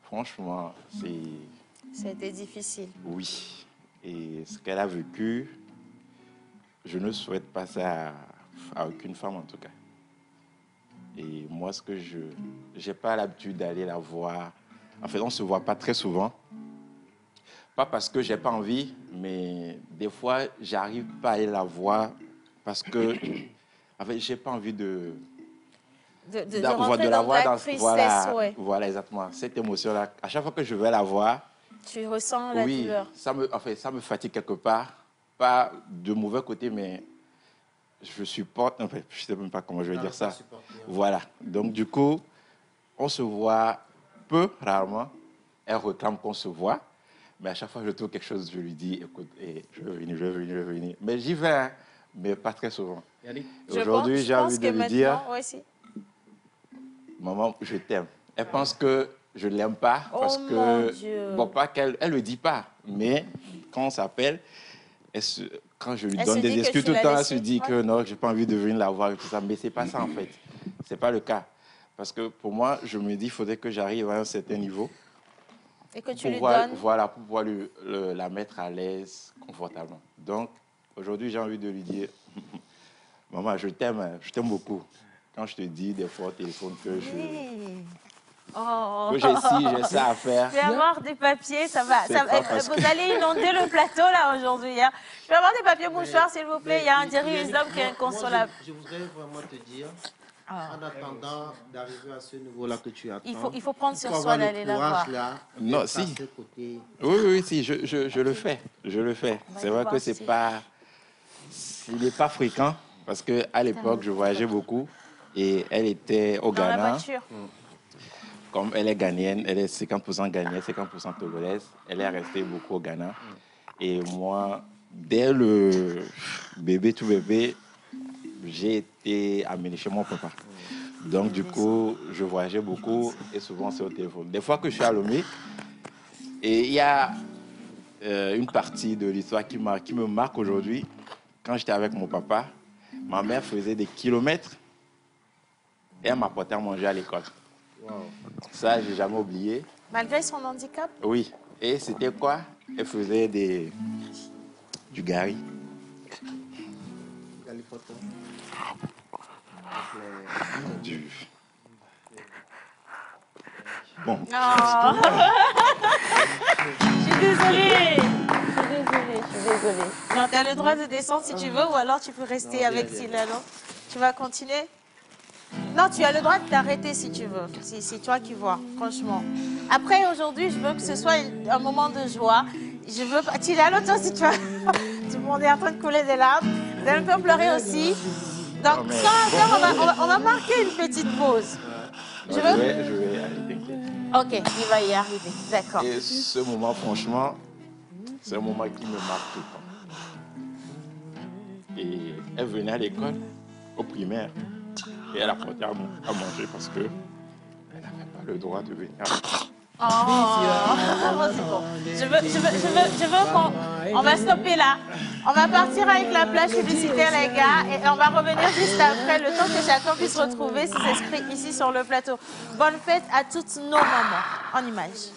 Franchement, Ça a été difficile. Oui. Et ce qu'elle a vécu, je ne souhaite pas ça à aucune femme en tout cas. Et moi, ce que je n'ai pas l'habitude d'aller la voir. En fait, on ne se voit pas très souvent. Pas parce que je n'ai pas envie, mais des fois, j'arrive pas à aller la voir parce que en fait, je n'ai pas envie de la voir dans tristesse, voilà, exactement. Cette émotion-là, à chaque fois que je vais la voir, tu ressens la douleur. ça me fatigue quelque part. Pas de mauvais côté, mais je supporte. En fait, je ne sais même pas comment je vais dire ça. Voilà. Donc, du coup, on se voit peu, rarement. Elle réclame qu'on se voit. Mais à chaque fois que je trouve quelque chose, je lui dis, écoute, je veux venir. Mais j'y vais, hein, mais pas très souvent. Aujourd'hui, j'ai envie de lui dire, maman, je t'aime. Elle pense que je ne l'aime pas parce que, bon, pas qu'elle ne le dit pas, mais quand on s'appelle, quand je lui donne des excuses tout le temps, elle se dit que non, je n'ai pas envie de venir la voir et tout ça. Mais ce n'est pas ça en fait. Ce n'est pas le cas. Parce que pour moi, je me dis qu'il faudrait que j'arrive à un certain niveau. Et que tu lui donnes. Voilà, pour pouvoir la mettre à l'aise confortablement. Donc, aujourd'hui, j'ai envie de lui dire, maman, je t'aime beaucoup. Quand je te dis des fois au téléphone que j'ai ça à faire. Je vais avoir des papiers, ça va. Vous allez inonder le plateau là aujourd'hui. Hein. Je vais avoir des papiers mouchoirs, s'il vous plaît. Il y a un dirigeant qui est inconsolable. Je voudrais vraiment te dire, en attendant d'arriver à ce niveau-là que tu attends, il faut prendre sur soi d'aller la voir. Non, si. Oui, si, je le fais. C'est vrai que il n'est pas fréquent parce qu'à l'époque, je voyageais beaucoup et elle était au Ghana. Dans la voiture. Comme elle est ghanéenne, elle est 50% ghanéenne, 50% togolaise, elle est restée beaucoup au Ghana. Et moi, dès le tout bébé, j'ai été amené chez mon papa. Donc, du coup, je voyageais beaucoup et souvent, c'est au téléphone. Des fois que je suis à Lomé, et il y a une partie de l'histoire qui me marque aujourd'hui. Quand j'étais avec mon papa, ma mère faisait des kilomètres et elle m'apportait à manger à l'école. Wow. Ça, j'ai jamais oublié. Malgré son handicap? Oui. Et c'était quoi? Elle faisait du gari. Bon. Oh. Je suis désolée. Non, tu as le droit de descendre si tu veux ou alors tu peux rester avec Silano. Tu vas continuer? Non, tu as le droit de t'arrêter si tu veux. C'est toi qui vois, franchement. Après, aujourd'hui, je veux que ce soit un moment de joie. Je veux pas... Tilano, toi aussi, tu vas... Tout le monde est en train de couler des larmes. Vous allez un peu pleurer aussi. Donc, on va marquer une petite pause. Je vais aller. Ok, il va y arriver. D'accord. Et ce moment, franchement, c'est un moment qui me marque tout le temps. Et elle venait à l'école, au primaire. Et elle apportait à manger parce qu'elle n'avait pas le droit de venir. Oh, c'est bon. Je veux qu'on va stopper là. On va partir avec la plage publicitaire, les gars, et on va revenir juste après, le temps que chacun puisse retrouver ses esprits ici sur le plateau. Bonne fête à toutes nos mamans, en images.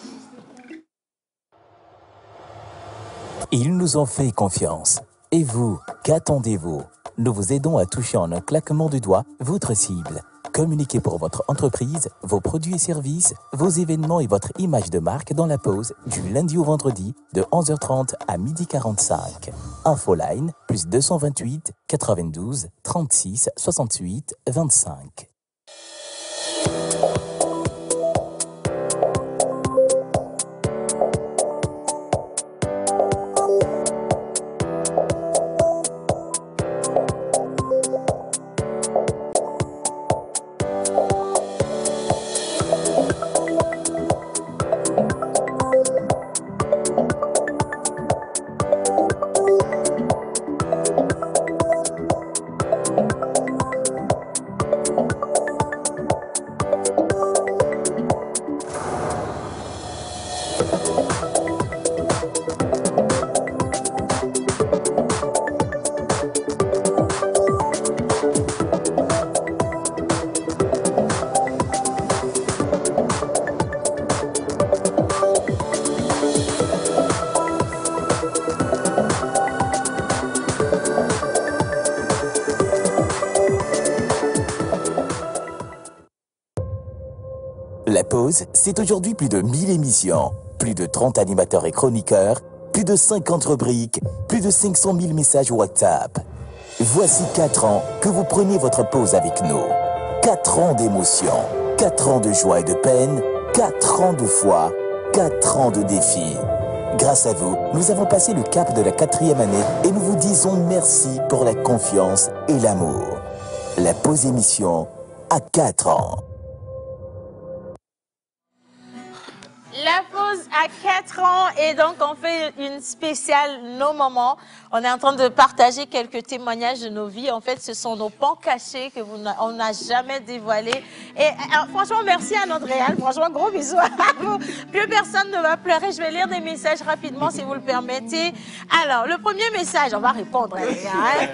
Ils nous ont fait confiance. Et vous, qu'attendez-vous? Nous vous aidons à toucher en un claquement de doigts votre cible. Communiquez pour votre entreprise, vos produits et services, vos événements et votre image de marque dans la pause du lundi au vendredi de 11h30 à 12h45. Infoline, plus 228 92 36 68 25. La pause, c'est aujourd'hui plus de 1000 émissions, plus de 30 animateurs et chroniqueurs, plus de 50 rubriques, plus de 500 000 messages WhatsApp. Voici 4 ans que vous preniez votre pause avec nous. 4 ans d'émotion, 4 ans de joie et de peine, 4 ans de foi, 4 ans de défis. Grâce à vous, nous avons passé le cap de la 4e année et nous vous disons merci pour la confiance et l'amour. La pause émission à 4 ans. La pause à 4 ans et donc on fait une spéciale Nos Moments. On est en train de partager quelques témoignages de nos vies. En fait, ce sont nos pans cachés que on n'a jamais dévoilés. Et franchement, merci à notre réal. Franchement, gros bisous à vous. Plus personne ne va pleurer. Je vais lire des messages rapidement si vous le permettez. Alors, le premier message, on va répondre. Hein.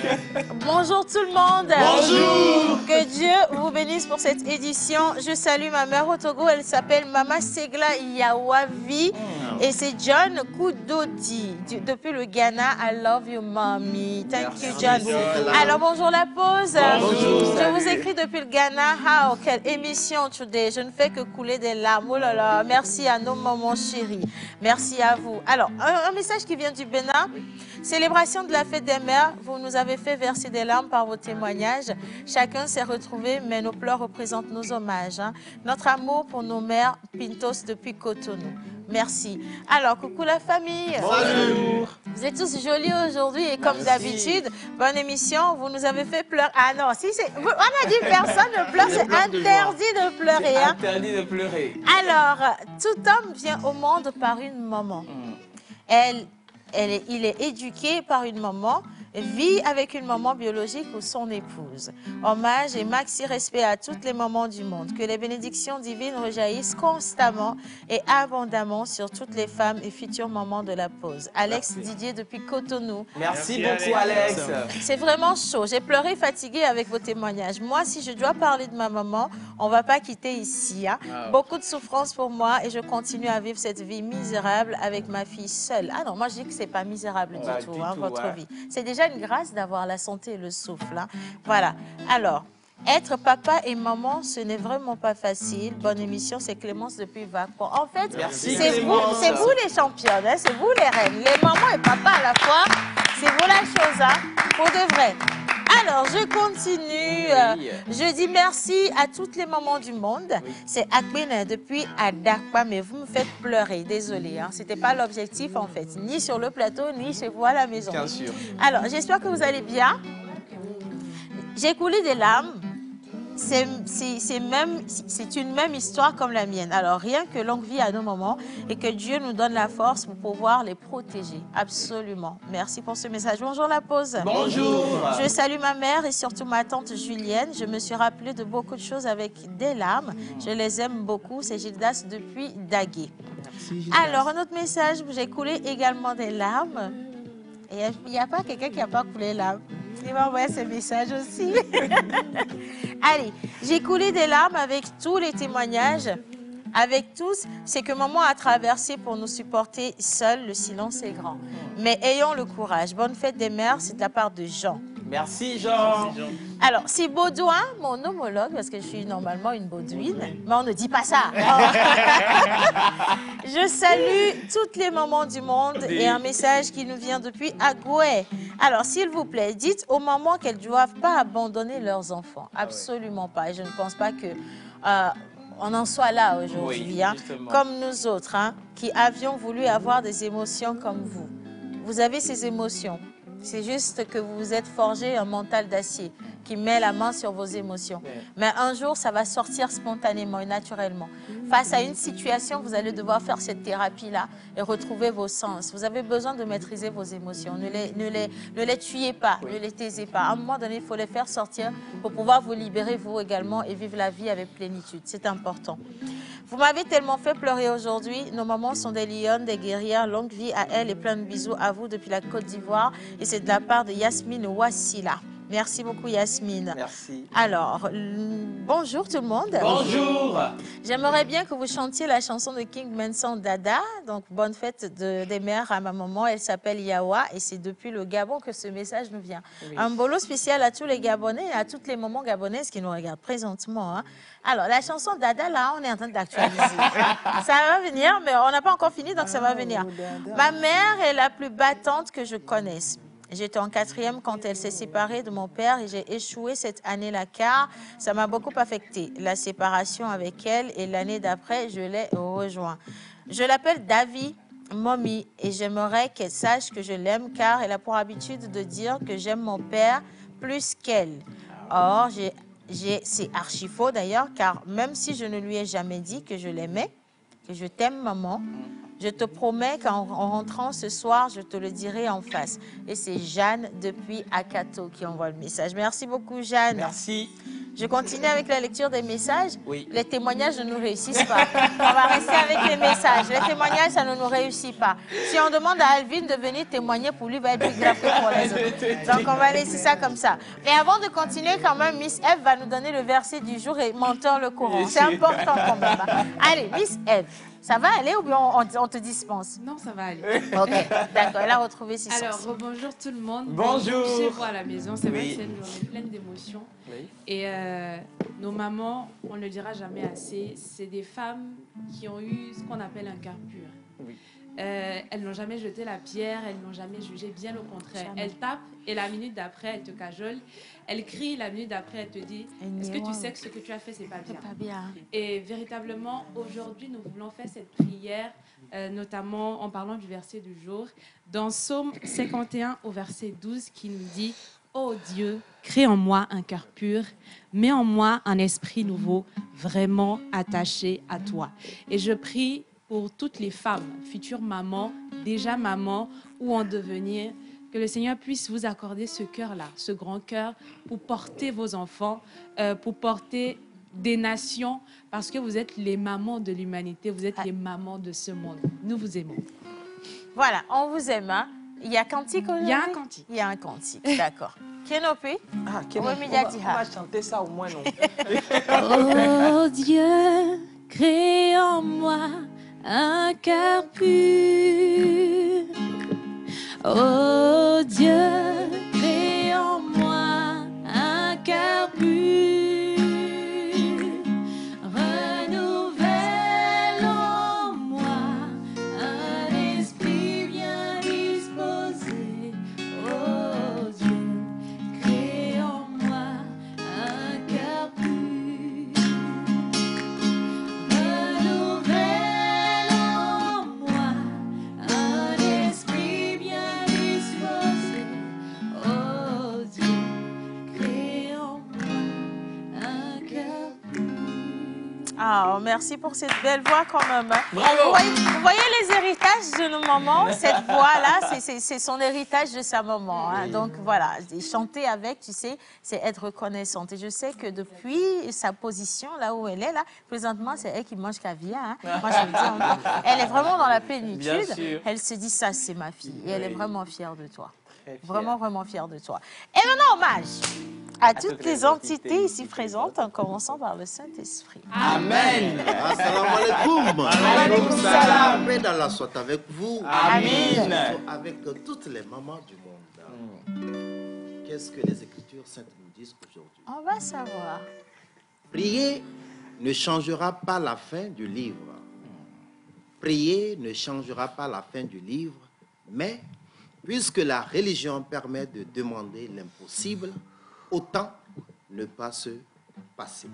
Bonjour tout le monde. Bonjour. Que Dieu vous bénisse pour cette édition. Je salue ma mère au Togo. Elle s'appelle Mama Segla Yawavi. Et c'est John Koudodi. Depuis le Ghana. I love you, mommy. Thank you, John. Alors, bonjour la pause. Bonjour. Je vous écris depuis le Ghana. How? Quelle émission today. Je ne fais que couler des larmes. Oh là là. Merci à nos mamans chéris. Merci à vous. Alors, un message qui vient du Bénin. Célébration de la fête des mères. Vous nous avez fait verser des larmes par vos témoignages. Chacun s'est retrouvé, mais nos pleurs représentent nos hommages. Hein. Notre amour pour nos mères, Pintos depuis Cotonou. Merci. Alors, coucou la famille. Bonjour. Vous êtes tous jolis aujourd'hui et comme d'habitude, bonne émission. Vous nous avez fait pleurer. Ah non, si c'est... On a dit personne ne pleure, c'est interdit de pleurer. Hein. Interdit de pleurer. Alors, tout homme vient au monde par une maman. Il est éduqué par une maman, vit avec une maman biologique ou son épouse. Hommage et maxi respect à toutes les mamans du monde. Que les bénédictions divines rejaillissent constamment et abondamment sur toutes les femmes et futures mamans de la pause. Alex Didier depuis Cotonou. Merci beaucoup, Alex. C'est vraiment chaud. J'ai pleuré fatiguée avec vos témoignages. Moi, si je dois parler de ma maman, on ne va pas quitter ici. Hein. Beaucoup de souffrance pour moi et je continue à vivre cette vie misérable avec ma fille seule. Ah non, moi je dis que c'est pas misérable du tout, votre vie. C'est déjà une grâce d'avoir la santé et le souffle. Hein. Voilà. Alors, être papa et maman, ce n'est vraiment pas facile. Bonne émission, c'est Clémence depuis Vacon. En fait, c'est vous les championnes, hein, c'est vous les reines. Les mamans et papa à la fois, c'est vous la chose, hein, pour de vrai. Alors, je continue. Je dis merci à toutes les mamans du monde. C'est Akbene depuis Adakpa, mais vous me faites pleurer. Désolée, hein. Ce n'était pas l'objectif, en fait. Ni sur le plateau, ni chez vous à la maison. Bien sûr. Alors, j'espère que vous allez bien. J'ai coulé des larmes. C'est une même histoire comme la mienne. Alors, rien que longue vie à nos mamans et que Dieu nous donne la force pour pouvoir les protéger. Absolument. Merci pour ce message. Bonjour la pause. Bonjour. Je salue ma mère et surtout ma tante Julienne. Je me suis rappelée de beaucoup de choses avec des larmes. Je les aime beaucoup. C'est Gildas depuis Daguet. Alors, un autre message. J'ai coulé également des larmes. Et il n'y a pas quelqu'un qui n'a pas coulé les larmes. Il va envoyer ce message aussi. Allez, j'ai coulé des larmes avec tous les témoignages, avec tous, c'est que maman a traversé pour nous supporter seule, le silence est grand. Mais ayons le courage. Bonne fête des mères, c'est de la part de Jean. Merci Jean. Alors, c'est Baudouin, mon homologue, parce que je suis normalement une Baudouine, mais on ne dit pas ça. Je salue toutes les mamans du monde et un message qui nous vient depuis Agoué. Alors, s'il vous plaît, dites aux mamans qu'elles ne doivent pas abandonner leurs enfants. Absolument pas. Et je ne pense pas que... on en soit là aujourd'hui, hein, comme nous autres, hein, qui avions voulu avoir des émotions comme vous. Vous avez ces émotions. C'est juste que vous vous êtes forgé un mental d'acier qui met la main sur vos émotions. Mais un jour, ça va sortir spontanément et naturellement. Face à une situation, vous allez devoir faire cette thérapie-là et retrouver vos sens. Vous avez besoin de maîtriser vos émotions. Ne les tuez pas, ne les taisez pas. À un moment donné, il faut les faire sortir pour pouvoir vous libérer, vous également, et vivre la vie avec plénitude. C'est important. Vous m'avez tellement fait pleurer aujourd'hui. Nos mamans sont des lionnes, des guerrières. Longue vie à elles et plein de bisous à vous depuis la Côte d'Ivoire. Et c'est de la part de Yasmine Wassila. Merci beaucoup, Yasmine. Merci. Alors, bonjour tout le monde. Bonjour. J'aimerais bien que vous chantiez la chanson de King Manson Dada. Donc, bonne fête des mères à ma maman. Elle s'appelle Yawa et c'est depuis le Gabon que ce message nous vient. Oui. Un bolo spécial à tous les Gabonais et à toutes les mamans gabonaises qui nous regardent présentement. Hein. Alors, la chanson Dada, là, on est en train d'actualiser. Ça va venir, mais on n'a pas encore fini, donc ça va venir. Ma mère est la plus battante que je connaisse. J'étais en 4e quand elle s'est séparée de mon père et j'ai échoué cette année-là car ça m'a beaucoup affecté. La séparation avec elle et l'année d'après, je l'ai rejoint. Je l'appelle Davy, Mommy, et j'aimerais qu'elle sache que je l'aime car elle a pour habitude de dire que j'aime mon père plus qu'elle. Or, c'est archi faux d'ailleurs car même si je ne lui ai jamais dit que je l'aimais, que je t'aime maman, je te promets qu'en rentrant ce soir, je te le dirai en face. Et c'est Jeanne depuis Akato qui envoie le message. Merci beaucoup, Jeanne. Merci. Je continue avec la lecture des messages. Oui. Les témoignages ne nous réussissent pas. On va rester avec les messages. Les témoignages, ça ne nous réussit pas. Si on demande à Alvin de venir témoigner, pour lui, il va être plus grave que pour les autres. Donc, on va laisser ça comme ça. Mais avant de continuer, quand même, Miss Eve va nous donner le verset du jour et menteur le courant. C'est important quand même. Allez, Miss Eve. Ça va aller ou bien on te dispense? Non, ça va aller. Ok, d'accord. Elle a retrouvé ses sens. Alors, bonjour tout le monde. Bonjour. Chez vous à la maison, c'est vrai que c'est une journée pleine d'émotions. Oui. Et nos mamans, on ne le dira jamais assez, c'est des femmes qui ont eu ce qu'on appelle un cœur pur. Oui. Elles n'ont jamais jeté la pierre, elles n'ont jamais jugé, bien au contraire. Jamais. Elles tapent et la minute d'après, elles te cajolent. Elles crient, la minute d'après, elles te disent « Est-ce que tu sais que ce que tu as fait, c'est pas bien ?» pas bien. Et véritablement, aujourd'hui, nous voulons faire cette prière, notamment en parlant du verset du jour, dans Psaume 51 au verset 12, qui nous dit « Ô Dieu, crée en moi un cœur pur, mets en moi un esprit nouveau, vraiment attaché à toi. » Et je prie pour toutes les femmes, futures mamans, déjà mamans ou en devenir, que le Seigneur puisse vous accorder ce cœur-là, ce grand cœur, pour porter vos enfants, pour porter des nations, parce que vous êtes les mamans de l'humanité, vous êtes les mamans de ce monde. Nous vous aimons. Voilà, on vous aime. Hein? Il y a cantique aujourd'hui? Il y a un cantique. Il y a un cantique, d'accord. Kenopi? Ah, on va chanter ça au moins, non? Oh Dieu, crée en moi un cœur pur. Oh Dieu, crée en moi un cœur pur. Renouvelle en moi un esprit bien disposé. Oh Dieu, crée en moi un cœur pur. Renouvelle en moi un esprit bien disposé. Oh Dieu, crée en moi un cœur pur. Ah, merci pour cette belle voix quand même. Hein. Bravo. Vous voyez les héritages de nos mamans? Cette voix-là, c'est son héritage de sa maman. Hein. Donc voilà, chanter avec, tu sais, c'est être reconnaissante. Et je sais que depuis sa position, là où elle est, là, présentement, c'est elle qui mange caviar. Hein. Moi, je le dis encore. Elle est vraiment dans la plénitude. Bien sûr. Elle se dit, ça, c'est ma fille. Et elle est vraiment fière de toi. Très fière. Vraiment, vraiment fière de toi. Et maintenant, hommage à toutes les entités ici présentes, en commençant par le Saint-Esprit. Amen. Assalamu alaikum. Alaykoum salam. Paix d'Allah soit avec vous. Amin. Avec toutes les mamans du monde. Qu'est-ce que les Écritures saintes nous disent aujourd'hui? On va savoir. Prier ne changera pas la fin du livre. Prier ne changera pas la fin du livre, mais puisque la religion permet de demander l'impossible, autant ne pas se passer.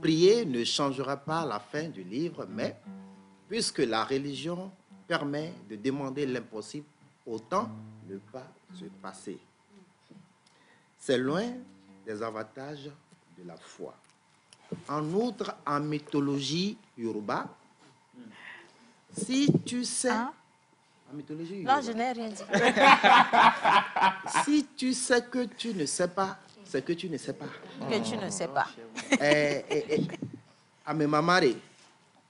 Prier ne changera pas la fin du livre, mais puisque la religion permet de demander l'impossible, autant ne pas se passer. C'est loin des avantages de la foi. En outre, en mythologie yoruba, si tu sais... Hein? En mythologie Non, yoruba, je n'ai rien dit. si tu sais que tu ne sais pas, c'est que tu ne sais pas. Que tu ne sais pas. Ame mamare,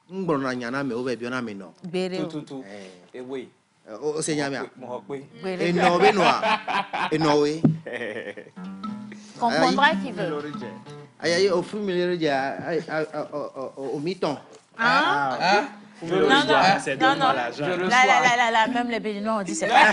ngbona nyana me obe biona me no. Béré. Tout. Et oui. Au Seigneur. Oui. Et non, Benoît. Et non, oui. Comprendra qui veut. Aïe, aïe, au fruit milieu, au mi-temps. Non, là, même les Béninois ont dit c'est pas.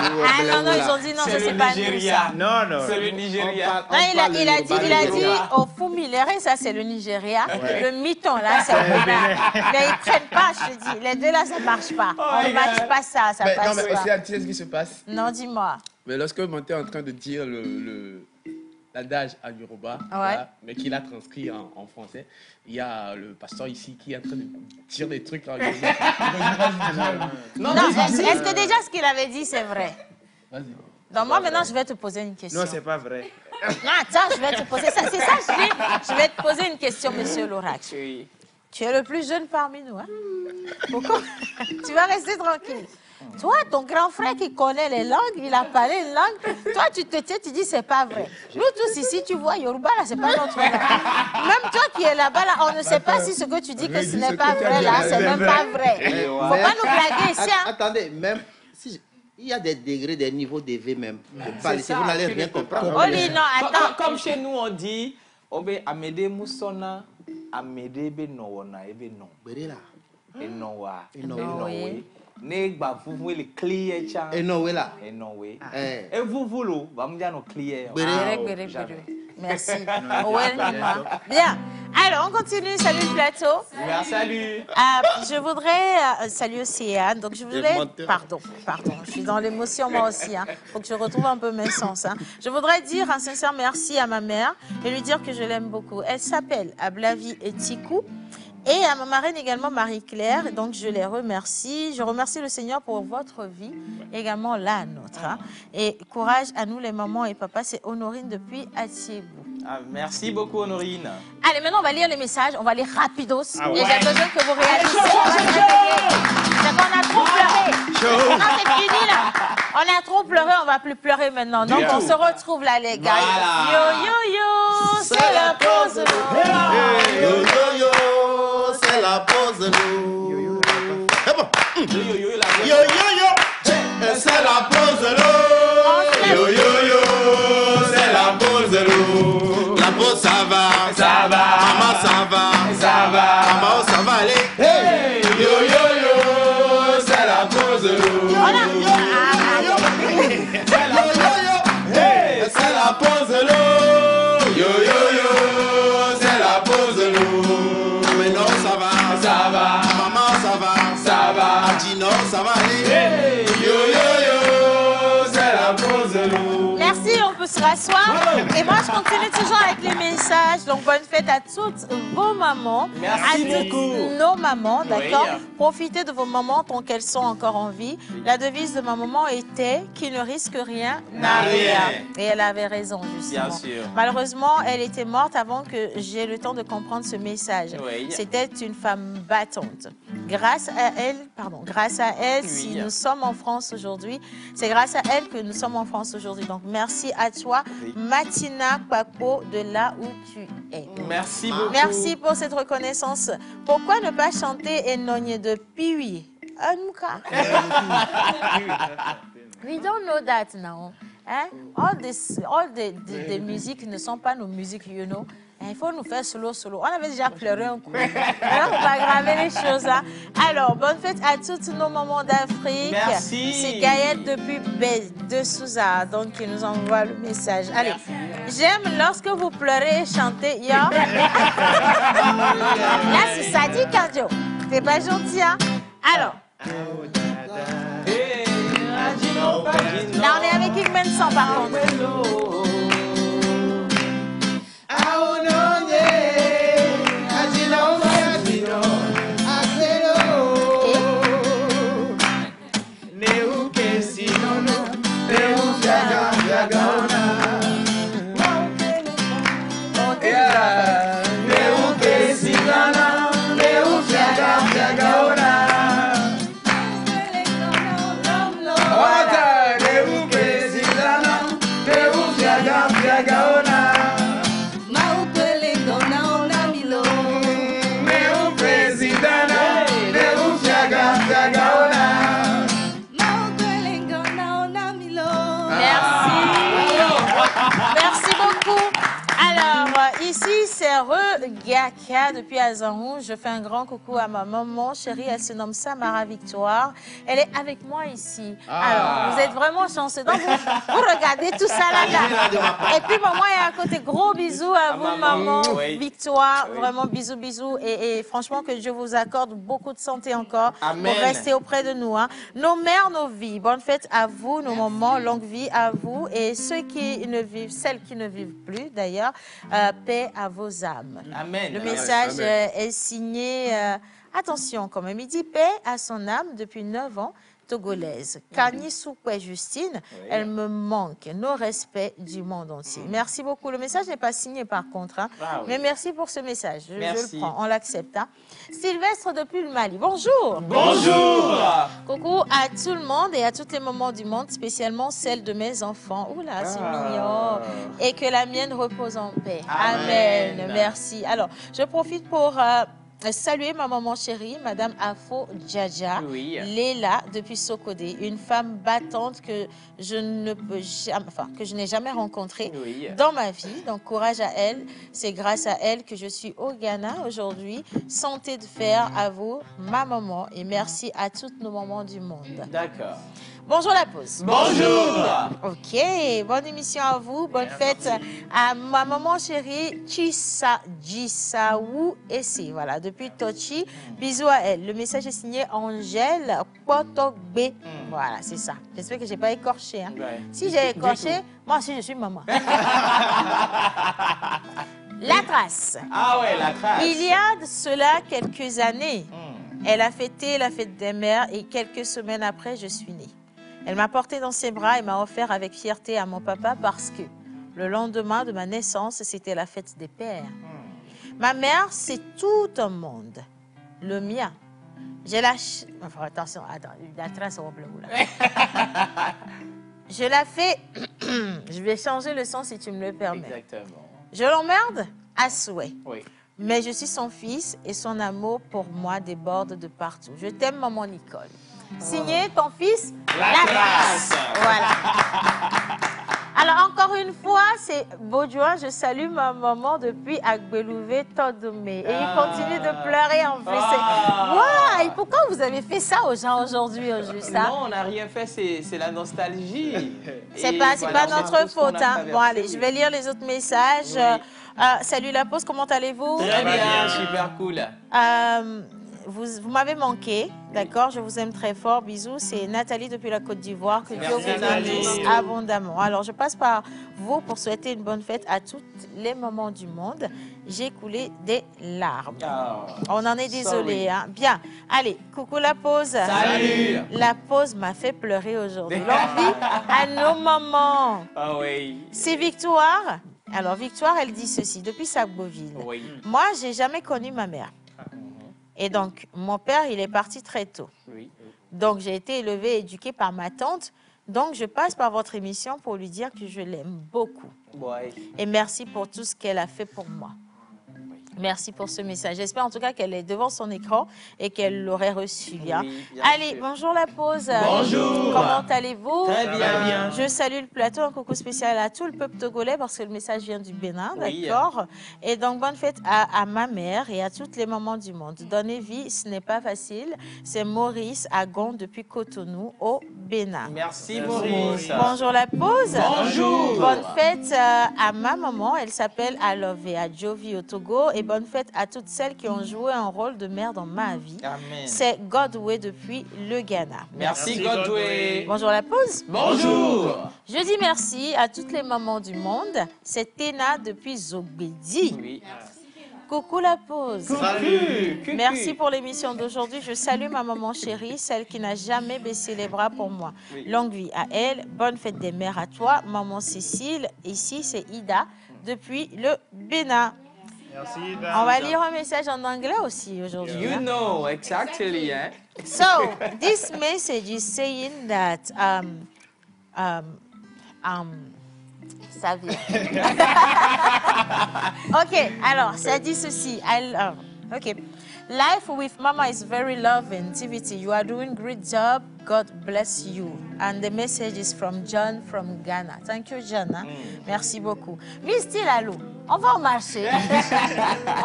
Non, ils ont dit non, ça c'est pas nous ça. Non. C'est le Nigeria. Non, il a dit au Foumiléré, ça c'est le Nigeria. Le mi-temps là, c'est le Bénin. Mais ils prennent pas, je te dis. Les deux là, ça marche pas. On ne matche pas ça, ça passe Non, mais pas. c'est tu sais ce qui se passe. Non, dis-moi. Mais lorsque Monté est en train de dire l'adage à Yoruba, là, mais qu'il a transcrit en français, il y a le pasteur ici qui est en train de dire des trucs en Yoruba. Non, est-ce que déjà ce qu'il avait dit, c'est vrai? Vas-y. Donc moi, maintenant, je vais te poser une question. Non, c'est pas vrai. Non, attends, je vais te poser ça. C'est ça, je vais te poser une question, monsieur Lorac. Oui. Tu es le plus jeune parmi nous, hein? Pourquoi? Tu vas rester tranquille. Toi, ton grand frère qui connaît les langues, il a parlé une langue. Toi, tu te tiens, tu dis c'est pas vrai. Nous tous ici, tu vois, Yoruba, là, c'est pas notre langue. Même toi qui es là-bas, là, on ne sait pas si ce que tu dis que ce n'est pas vrai, là, c'est même pas vrai. Faut pas nous blaguer ici, hein? Attendez, même si il y a des degrés, des niveaux d'élevé même. Si vous n'allez rien comprendre. Oli, non, attends. Comme chez nous, on dit, Obe Amede Moussona, Amede Benowona, Ebe non. Berela. Enowa. Enowe. Ne gba vuvu le clear cha. Enowe là. Enowe. Eh. E vuvu lo, va me dire no clear. Béré. Merci. Ouais, bien. Alors, on continue. Salut le plateau. Salut. Je voudrais... salut aussi, Anne. Donc, je voudrais... Pardon. Je suis dans l'émotion, moi aussi. Il faut que je retrouve un peu mes sens. Je voudrais dire un sincère merci à ma mère et lui dire que je l'aime beaucoup. Elle s'appelle Ablavi Etikou. Et à ma marraine également, Marie-Claire. Donc, je les remercie. Je remercie le Seigneur pour votre vie, également la nôtre. Et courage à nous, les mamans et papas. C'est Honorine depuis Atiébou. Merci beaucoup, Honorine. Allez, maintenant, on va lire les messages. On va lire rapidos. Ah ouais. Et j'ai besoin que vous réagissez. C'est qu'on a trop pleuré. Non, c'est fini, là. On a trop pleuré, on va plus pleurer maintenant. Donc, on se retrouve là, les gars. Voilà. Yo, c'est la pause. Yo, c'est la pause. Yo, c'est la pause. Yo, c'est la pause. La pause, ça va. Maman, ça va. Maman, ça va aller. Hey. Yo, c'est la pause. C'est la pause. Yo, c'est la pause. Mais non, ça va. Maman, ça va. Dino, ça va aller. Yo, c'est la pause. Merci, on peut se rasseoir. Et moi, je continue toujours avec les messages. Donc, bonne fête à toutes vos mamans. Merci à toutes beaucoup. nos mamans, d'accord? Oui. Profitez de vos mamans tant qu'elles sont encore en vie. La devise de ma maman était « Qui ne risque rien n'a rien ». Et elle avait raison, justement. Bien sûr. Malheureusement, elle était morte avant que j'aie le temps de comprendre ce message. Oui. C'était une femme battante. Grâce à elle, si nous sommes en France aujourd'hui, c'est grâce à elle que nous sommes en France aujourd'hui. Donc, merci à toi, Matina Kwako, de là où tu es. Merci beaucoup. Merci pour cette reconnaissance. Pourquoi ne pas chanter Enogne de Piwi? Anuka. We don't know that now. Hein? All the musiques ne sont pas nos musiques, you know. Il faut nous faire solo. On avait déjà pleuré un coup. Alors, on va aggraver les choses là. Alors, bonne fête à toutes nos mamans d'Afrique. Merci. C'est Gaëlle depuis de Souza, donc qui nous envoie le message. Allez, j'aime lorsque vous pleurez et chantez. Là, c'est sadique, Adjo. C'est pas gentil, hein? Alors. Là, on est avec Igmen sans par contre. Ici, c'est Regaka depuis Azanrouge. Je fais un grand coucou à ma maman chérie. Elle se nomme Samara Victoire. Elle est avec moi ici. Alors, vous êtes vraiment chanceux. Donc, vous regardez tout ça là. Et puis, maman est à côté. Gros bisous à vous, maman Victoire. Vraiment, bisous, bisous. Et franchement, que Dieu vous accorde beaucoup de santé encore. Amen. Pour rester auprès de nous. Hein. Nos mères, nos vies. Bonne fête à vous, nos moments. Longue vie à vous. Et ceux qui ne vivent, celles qui ne vivent plus d'ailleurs, paix à vos âmes. Amen. Le message est signé, attention quand même, il dit paix à son âme depuis 9 ans, togolaise. Kani Soukwe Justine, elle me manque. Nos respects du monde entier. Merci beaucoup. Le message n'est pas signé par contre, hein, mais merci pour ce message. Je le prends, on l'accepte. Hein. Sylvestre depuis le Mali, bonjour. Bonjour. Coucou à tout le monde et à tous les moments du monde, spécialement celle de mes enfants. Oula, c'est mignon. Et que la mienne repose en paix. Amen. Merci. Alors, je profite pour... saluer ma maman chérie, Madame Afo Djadja, Léla depuis Sokodé, une femme battante que je ne peux jamais, que je n'ai jamais rencontrée dans ma vie. Donc courage à elle, c'est grâce à elle que je suis au Ghana aujourd'hui. Santé de fer à vous, ma maman, et merci à toutes nos mamans du monde. D'accord. Bonjour la pause. Bonjour. Ok, bonne émission à vous, bonne fête à ma maman chérie Chisa Jisaou Essi, voilà, depuis Tochi. Bisous à elle. Le message est signé Angèle Potogbe. Voilà, c'est ça. J'espère que je n'ai pas écorché. Hein. Si j'ai écorché, moi aussi je suis maman. La trace. Ah ouais, la trace. Il y a de cela quelques années, elle a fêté la fête des mères et quelques semaines après, je suis née. Elle m'a portée dans ses bras et m'a offert avec fierté à mon papa parce que le lendemain de ma naissance, c'était la fête des pères. Ma mère, c'est tout un monde. Le mien. J'ai la... Enfin, attention, attends, la trace au bleu là. Je la fais... Je vais changer le son si tu me le permets. Exactement. Je l'emmerde à souhait. Oui. Mais je suis son fils et son amour pour moi déborde de partout. Je t'aime, maman Nicole. Signé ton fils, la trace. Voilà. Alors, encore une fois, c'est Baudouin. Je salue ma maman depuis Agbelouvé, Todomé. Et il continue de pleurer en plus. Wow, pourquoi vous avez fait ça aux gens aujourd'hui, au juste? Non, on n'a rien fait, c'est la nostalgie. C'est pas notre faute. Hein. Bon, allez, je vais lire les autres messages. Salut la pause, comment allez-vous? Très bien, super cool. Vous m'avez manqué, d'accord? Je vous aime très fort. Bisous. C'est Nathalie depuis la Côte d'Ivoire. Que Dieu vous bénisse abondamment. Alors, je passe par vous pour souhaiter une bonne fête à tous les mamans du monde. J'ai coulé des larmes. On en est désolé. Hein? Bien. Allez, coucou la pause. Salut. La pause m'a fait pleurer aujourd'hui. L'envie à nos mamans. Ah oui. C'est Victoire. Alors, Victoire, elle dit ceci. Depuis Sagboville. Oui. Moi, j'ai jamais connu ma mère. Et donc, mon père, il est parti très tôt. Oui. Donc, j'ai été élevée et éduquée par ma tante. Donc, je passe par votre émission pour lui dire que je l'aime beaucoup. Ouais. Et merci pour tout ce qu'elle a fait pour moi. Merci pour ce message. J'espère en tout cas qu'elle est devant son écran et qu'elle l'aurait reçu. Hein. Oui, allez, bonjour la pause. Bonjour. Comment allez-vous? Très bien. Je salue le plateau. Un coucou spécial à tout le peuple togolais parce que le message vient du Bénin, d'accord? Et donc, bonne fête à ma mère et à toutes les mamans du monde. Donner vie, ce n'est pas facile. C'est Maurice Agon depuis Cotonou au Bénin. Merci Maurice. Bonjour la pause. Bonjour. Bonne fête à ma maman. Elle s'appelle Alove et à Jovi au Togo. Et bonne fête à toutes celles qui ont joué un rôle de mère dans ma vie. Amen. C'est Godway depuis le Ghana. Merci Godway. Bonjour la pause. Bonjour. Je dis merci à toutes les mamans du monde. C'est Téna depuis Zogbedi. Oui. Coucou la pause. Salut. Merci pour l'émission d'aujourd'hui. Je salue ma maman chérie, celle qui n'a jamais baissé les bras pour moi. Longue vie à elle. Bonne fête des mères à toi, maman Cécile. Ici, c'est Ida depuis le Bénin. Merci, On va lire un message en anglais aussi aujourd'hui. You know, exactly. Hein? So, this message is saying that ça vient. Ok, alors, ça dit ceci. Ok. Life with Mama is very loving. TVT, you are doing great job. God bless you. And the message is from John from Ghana. Thank you, John. Hein? Merci beaucoup. Miss Tilalo, on va au marché.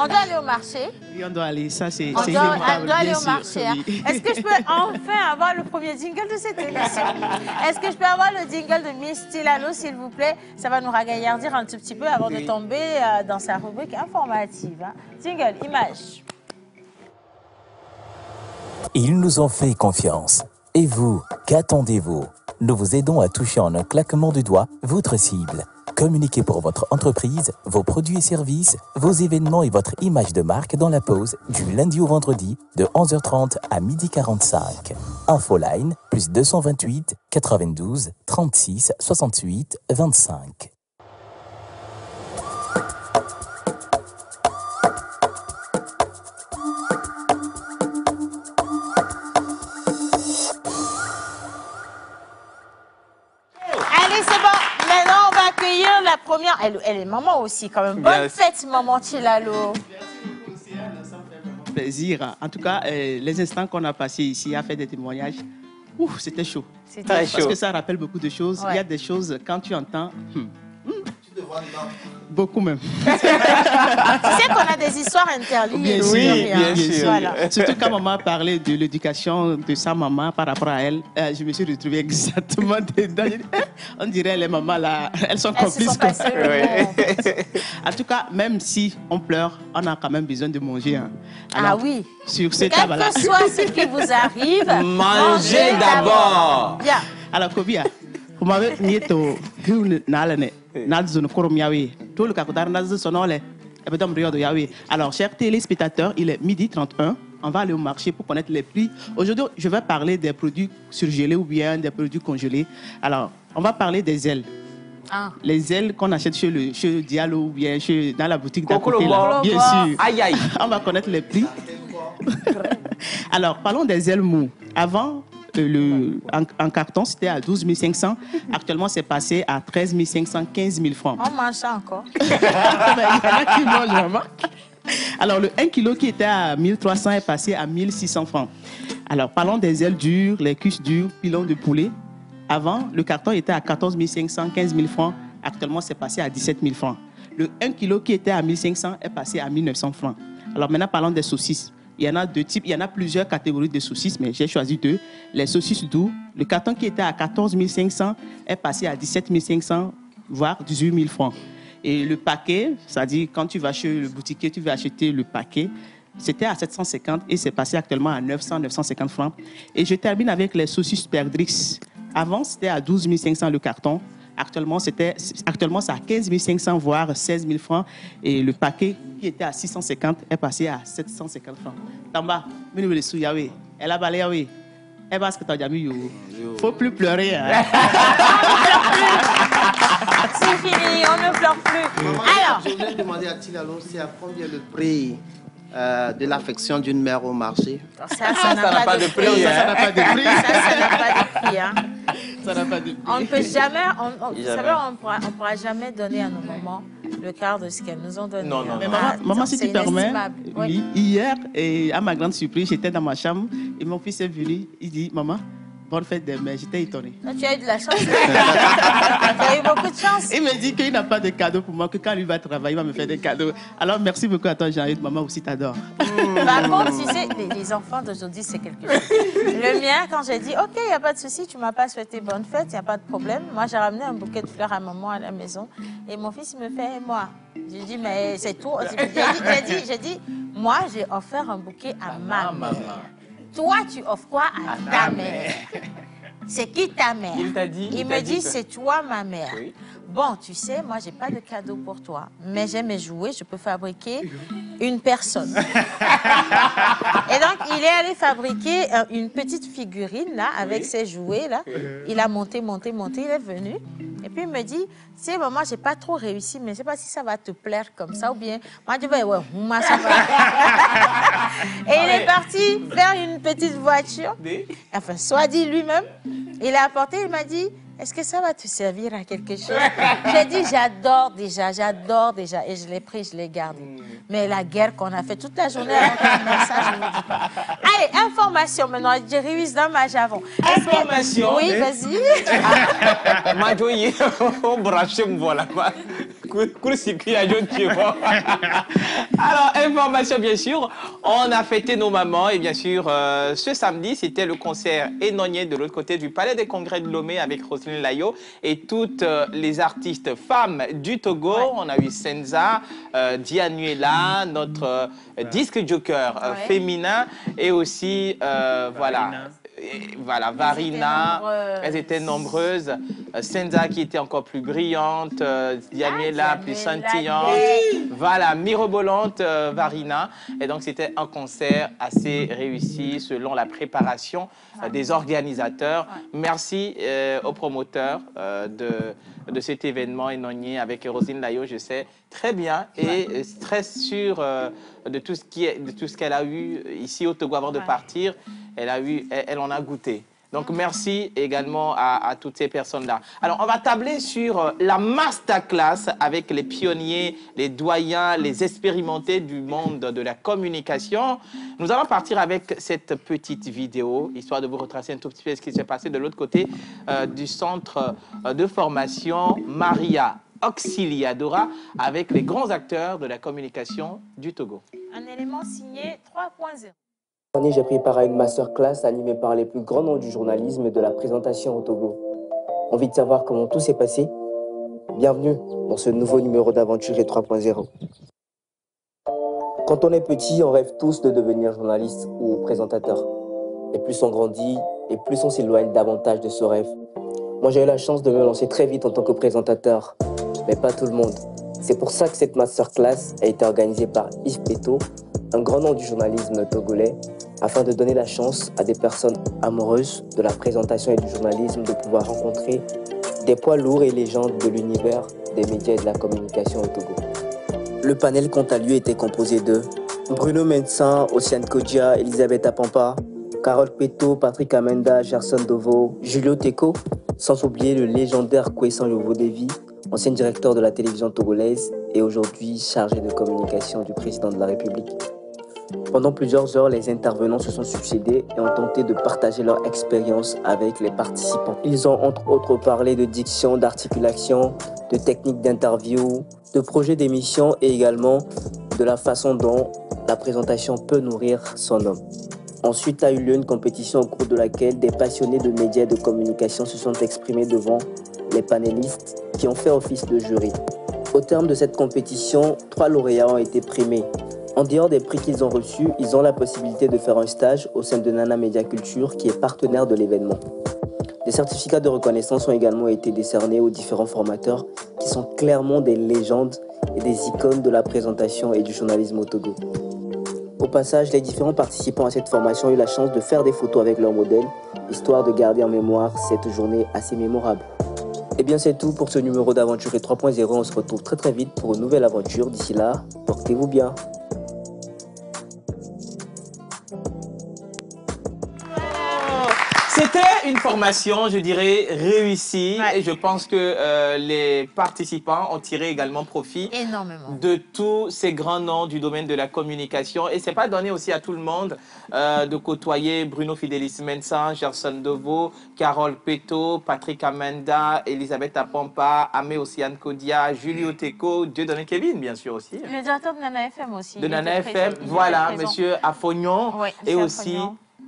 On doit aller au marché. Oui, on doit aller. Ça, c'est On doit aller au marché. Hein? Oui. Est-ce que je peux enfin avoir le premier jingle de cette émission? Est-ce que je peux avoir le jingle de Miss Tilalo, s'il vous plaît? Ça va nous ragaillardir un tout petit peu avant de tomber dans sa rubrique informative. Hein? Jingle, image. Ils nous ont fait confiance. Et vous, qu'attendez-vous? Nous vous aidons à toucher en un claquement de doigts votre cible. Communiquez pour votre entreprise, vos produits et services, vos événements et votre image de marque dans la pause du lundi au vendredi de 11h30 à 12h45. Infoline, plus 228 92 36 68 25. La première, elle est maman aussi quand même. Bonne fête, maman Tilalo. Plaisir. En tout cas, les instants qu'on a passés ici à faire des témoignages, c'était chaud. Très chaud. Parce que ça rappelle beaucoup de choses. Ouais. Il y a des choses, quand tu entends... Beaucoup même. Tu sais qu'on a des histoires interliées. Bien sûr, bien sûr. Voilà. Surtout quand maman parlait de l'éducation de sa maman par rapport à elle, je me suis retrouvée exactement dedans. On dirait les mamans là, elles sont complices. En tout cas, même si on pleure, on a quand même besoin de manger. Hein. Alors, oui. Sur cette quel table-là. que soit ce qui vous arrive, mangez d'abord. Bien. Alors, Kobia, vous m'avez mis au alors, chers téléspectateurs, il est 12h31. On va aller au marché pour connaître les prix. Aujourd'hui, je vais parler des produits surgelés ou bien des produits congelés. Alors, on va parler des ailes. Les ailes qu'on achète chez le Diallo ou bien dans la boutique d'à côté. Bien sûr. Aïe, aïe. On va connaître les prix. Alors, parlons des ailes mous. Avant, en carton, c'était à 12 500. Actuellement, c'est passé à 13 500, 15 000 francs. On mange ça encore. Il y en a qui mangent vraiment. Alors, le 1 kg qui était à 1300 est passé à 1600 francs. Alors, parlons des ailes dures, les cuisses dures, pilons de poulet. Avant, le carton était à 14 500, 15 000 francs. Actuellement, c'est passé à 17 000 francs. Le 1 kg qui était à 1500 est passé à 1900 francs. Alors, maintenant, parlons des saucisses. Il y en a deux types, il y en a plusieurs catégories de saucisses, mais j'ai choisi deux. Les saucisses doux, le carton qui était à 14 500 est passé à 17 500, voire 18 000 francs. Et le paquet, c'est-à-dire quand tu vas chez le boutiquier, tu vas acheter le paquet, c'était à 750 et c'est passé actuellement à 900, 950 francs. Et je termine avec les saucisses Perdrix. Avant, c'était à 12 500 le carton. Actuellement, c'est à 15 500, voire 16 000 francs. Et le paquet qui était à 650 est passé à 750 francs. Tamba, elle a balayé, oui. Elle va ce que tu as déjà mis. Il ne faut plus pleurer. Hein. C'est fini, on ne pleure plus. Alors, je voulais demander à Tilalo, c'est à combien le prix de l'affection d'une mère au marché? Ça n'a pas de prix. Ça n'a pas de prix. Ça n'a pas de prix. Hein. Ça n'a pas de prix. On ne peut jamais, vous savez, on pourra jamais donner à nos mamans le quart de ce qu'elles nous ont donné. Non, non, Mais non. maman, si tu permets, oui. Hier, et à ma grande surprise, j'étais dans ma chambre et mon fils est venu. Il dit, maman, bonne fête des mères. J'étais étonné. Tu as eu de la chance. Tu as eu beaucoup de chance. Il me dit qu'il n'a pas de cadeau pour moi, que quand lui va travailler, il va me faire des cadeaux. Alors, merci beaucoup à toi, Jean-Yves. Maman aussi t'adore. Par contre, tu sais, les enfants d'aujourd'hui, c'est quelque chose. Le mien, quand j'ai dit, OK, il n'y a pas de souci, tu ne m'as pas souhaité bonne fête, il n'y a pas de problème. Moi, j'ai ramené un bouquet de fleurs à maman à la maison. Et mon fils, il me fait, moi. J'ai dit, mais c'est tout. J'ai dit, moi, j'ai offert un bouquet à ma mère. Toi, tu offres quoi à ta mère? C'est qui ta mère? Il t'a dit? Il me dit, c'est toi ma mère. Oui. Bon, tu sais, moi, j'ai pas de cadeau pour toi, mais j'aime mes jouets, je peux fabriquer une personne. Et donc, il est allé fabriquer une petite figurine, là, avec ses jouets, là. Il a monté, il est venu. Et puis, il me dit, tu sais, maman, j'ai pas trop réussi, mais je sais pas si ça va te plaire comme ça, ou bien... Moi, je dis, ouais, moi, ça va. Et il est parti faire une petite voiture. Enfin, soit dit lui-même. Il a apporté, il m'a dit, est-ce que ça va te servir à quelque chose? J'ai dit, j'adore déjà. Et je l'ai pris, je l'ai gardé. Mais la guerre qu'on a fait toute la journée avec un message, je ne vous dis pas. Allez, information maintenant. Je révise dans ma javon. Information? Oui, vas-y. Majoye, on branche, voilà. Alors, information, bien sûr. On a fêté nos mamans et bien sûr, ce samedi, c'était le concert énonnier de l'autre côté du Palais des Congrès de Lomé avec Roselyne Layo et toutes les artistes femmes du Togo. Ouais. On a eu Senza, Dianuela, notre disque joker féminin et aussi, voilà, Varina, elles étaient nombreuses. Senza qui était encore plus brillante, Dianuela plus scintillante, voilà, mirobolante, Varina. Et donc c'était un concert assez réussi selon la préparation des organisateurs. Merci aux promoteurs de cet événement énonnier avec Roselyne Layo, je sais très bien et très sûre de tout ce qu'elle a eu ici au Togo avant de partir. Elle en a goûté. Donc, merci également à toutes ces personnes-là. Alors, on va tabler sur la masterclass avec les pionniers, les doyens, les expérimentés du monde de la communication. Nous allons partir avec cette petite vidéo, histoire de vous retracer un tout petit peu ce qui s'est passé de l'autre côté du centre de formation Maria Auxiliadora avec les grands acteurs de la communication du Togo. Un élément signé 3.0. J'ai pris part à une masterclass animée par les plus grands noms du journalisme et de la présentation au Togo. Envie de savoir comment tout s'est passé? Bienvenue dans ce nouveau numéro d'Aventurier 3.0. Quand on est petit, on rêve tous de devenir journaliste ou présentateur. Et plus on grandit, et plus on s'éloigne davantage de ce rêve. Moi, j'ai eu la chance de me lancer très vite en tant que présentateur, mais pas tout le monde. C'est pour ça que cette masterclass a été organisée par Yves Peto, un grand nom du journalisme togolais, afin de donner la chance à des personnes amoureuses de la présentation et du journalisme de pouvoir rencontrer des poids lourds et légendes de l'univers des médias et de la communication au Togo. Le panel, quant à lui, était composé de Bruno Mensan, Oceane Kodja, Elisabeth Apampa, Carole Peto, Patrick Amenda, Gerson Dovo, Julio Teko, sans oublier le légendaire Kouessan Yovo-Devi, ancien directeur de la télévision togolaise et aujourd'hui chargé de communication du président de la République. Pendant plusieurs heures, les intervenants se sont succédés et ont tenté de partager leur expérience avec les participants. Ils ont entre autres parlé de diction, d'articulation, de techniques d'interview, de projets d'émission et également de la façon dont la présentation peut nourrir son homme. Ensuite a eu lieu une compétition au cours de laquelle des passionnés de médias et de communication se sont exprimés devant les panélistes qui ont fait office de jury. Au terme de cette compétition, 3 lauréats ont été primés. En dehors des prix qu'ils ont reçus, ils ont la possibilité de faire un stage au sein de Nana Media Culture qui est partenaire de l'événement. Des certificats de reconnaissance ont également été décernés aux différents formateurs qui sont clairement des légendes et des icônes de la présentation et du journalisme au Togo. Au passage, les différents participants à cette formation ont eu la chance de faire des photos avec leurs modèles, histoire de garder en mémoire cette journée assez mémorable. Et bien c'est tout pour ce numéro d'Aventurier 3.0. On se retrouve très très vite pour une nouvelle aventure. D'ici là, portez-vous bien. C'était une formation, je dirais, réussie. Ouais. Et je pense que les participants ont tiré également profit de tous ces grands noms du domaine de la communication. Et ce n'est pas donné aussi à tout le monde de côtoyer Bruno Fidelis Mensan, Gerson Dovo, Carole Peto, Patrick Amenda, Elisabeth Apampa, Amé Oceane Kodja, Julio Teko, Dieudonné Kevin, bien sûr aussi. Le directeur de Nana FM aussi. De Nana FM, voilà, monsieur Afognon. Ouais, et aussi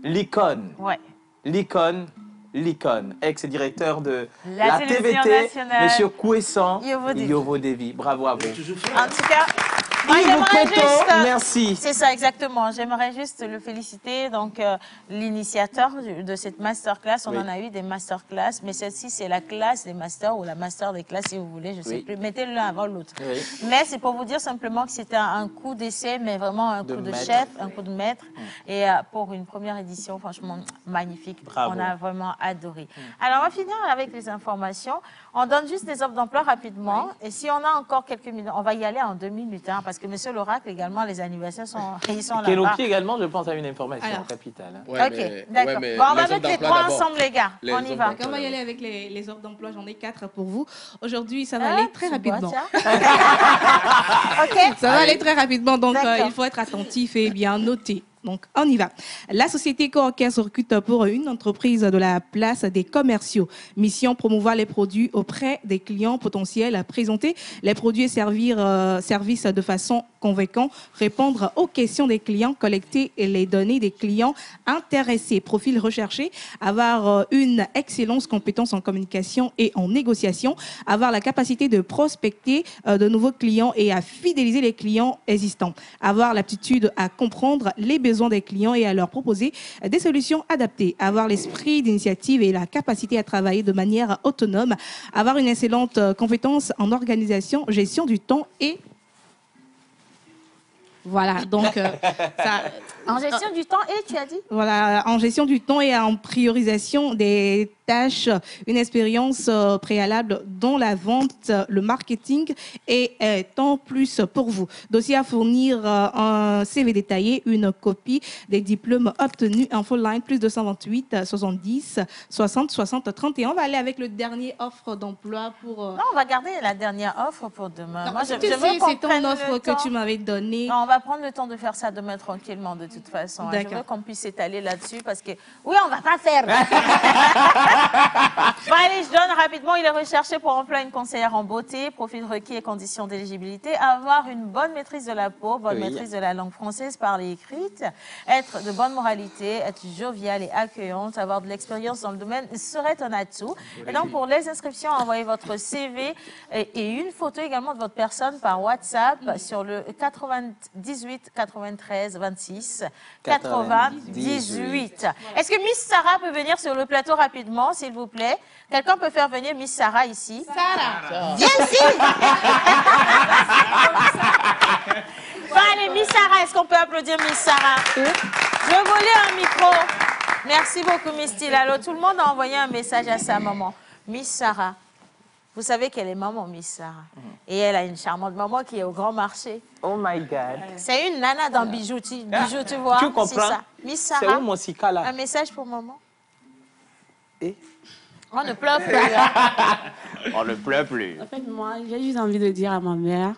l'icône. Ouais. L'icône, ex-directeur de la TVT, monsieur Kouessan Yovo-Devi. Bravo à vous. En tout cas, moi, j'aimerais juste... Merci. C'est ça, exactement. J'aimerais juste le féliciter. Donc, l'initiateur de cette masterclass, on en a eu des masterclass, mais celle-ci, c'est la classe des masters ou la master des classes, si vous voulez, je ne sais plus. Mettez-le l'un avant l'autre. Mais c'est pour vous dire simplement que c'était un coup d'essai, mais vraiment un coup de chef, un coup de maître. Et pour une première édition, franchement, magnifique. Bravo. On a vraiment adoré. Alors, on va finir avec les informations. On donne juste des offres d'emploi rapidement. Et si on a encore quelques minutes, on va y aller en 2 minutes, hein, parce que monsieur l'Oracle également les a anniversaires, ils sont là-bas. Kelopi également, je pense, à une information Alors. capitale. Hein. Ouais, Ok, d'accord. mais Bon, on va les mettre les offres d'emploi trois d'abord. ensemble, les gars. Les On y offres va. d'emploi. On va y aller avec les offres d'emploi. J'en ai 4 pour vous. Aujourd'hui, ça va aller très rapidement. OK. Ça va aller très rapidement, donc D'accord. il faut être attentif et bien noter. Donc, on y va. La société Co-Orchestre recrute pour une entreprise de la place des commerciaux. Mission, promouvoir les produits auprès des clients potentiels, présenter les produits et services de façon convaincante, répondre aux questions des clients, collecter les données des clients intéressés. Profil recherché, avoir une excellente compétence en communication et en négociation, avoir la capacité de prospecter de nouveaux clients et à fidéliser les clients existants, avoir l'aptitude à comprendre les besoins des clients et à leur proposer des solutions adaptées, avoir l'esprit d'initiative et la capacité à travailler de manière autonome, avoir une excellente compétence en organisation, gestion du temps et voilà, donc ça... En gestion du temps, et tu as dit? Voilà, en gestion du temps et en priorisation des tâches, une expérience préalable dans la vente, le marketing et tant plus pour vous. Dossier à fournir, un CV détaillé, une copie des diplômes obtenus, info line plus 228 70 60 60 31. On va aller avec le dernier offre d'emploi pour... Non, on va garder la dernière offre pour demain. Non, Moi, tu veux sais, qu'on c'est ton prenne offre le que temps. tu m'avais donnée. Non, on va prendre le temps de faire ça demain tranquillement, de toute façon. Je D'accord. veux qu'on puisse s'étaler là-dessus parce que... Oui, on va pas faire. Bon, allez, je donne rapidement. Il est recherché pour emploi une conseillère en beauté, profil requis et conditions d'éligibilité, avoir une bonne maîtrise de la peau, bonne maîtrise de la langue française parlée et écrite, être de bonne moralité, être joviale et accueillante, avoir de l'expérience dans le domaine serait un atout. Et donc, pour les inscriptions, envoyez votre CV et une photo également de votre personne par WhatsApp sur le 98 93 26 98. Est-ce que Miss Sarah peut venir sur le plateau rapidement, s'il vous plaît? Quelqu'un peut faire venir Miss Sarah ici? Sarah! Viens ici! Bon, allez, Miss Sarah, est-ce qu'on peut applaudir Miss Sarah? Je vais voler un micro. Merci beaucoup, Miss Tilalo. Tout le monde a envoyé un message à sa maman. Miss Sarah, vous savez qu'elle est maman, Miss Sarah. Et elle a une charmante maman qui est au grand marché. Oh my God. C'est une nana dans bijoux, tu vois. Tu comprends? C'est ça. Miss Sarah, C'est où mon sika là? un message pour maman. Et? On ne pleure plus. Hein? On ne pleure plus. En fait, moi, j'ai juste envie de dire à ma mère,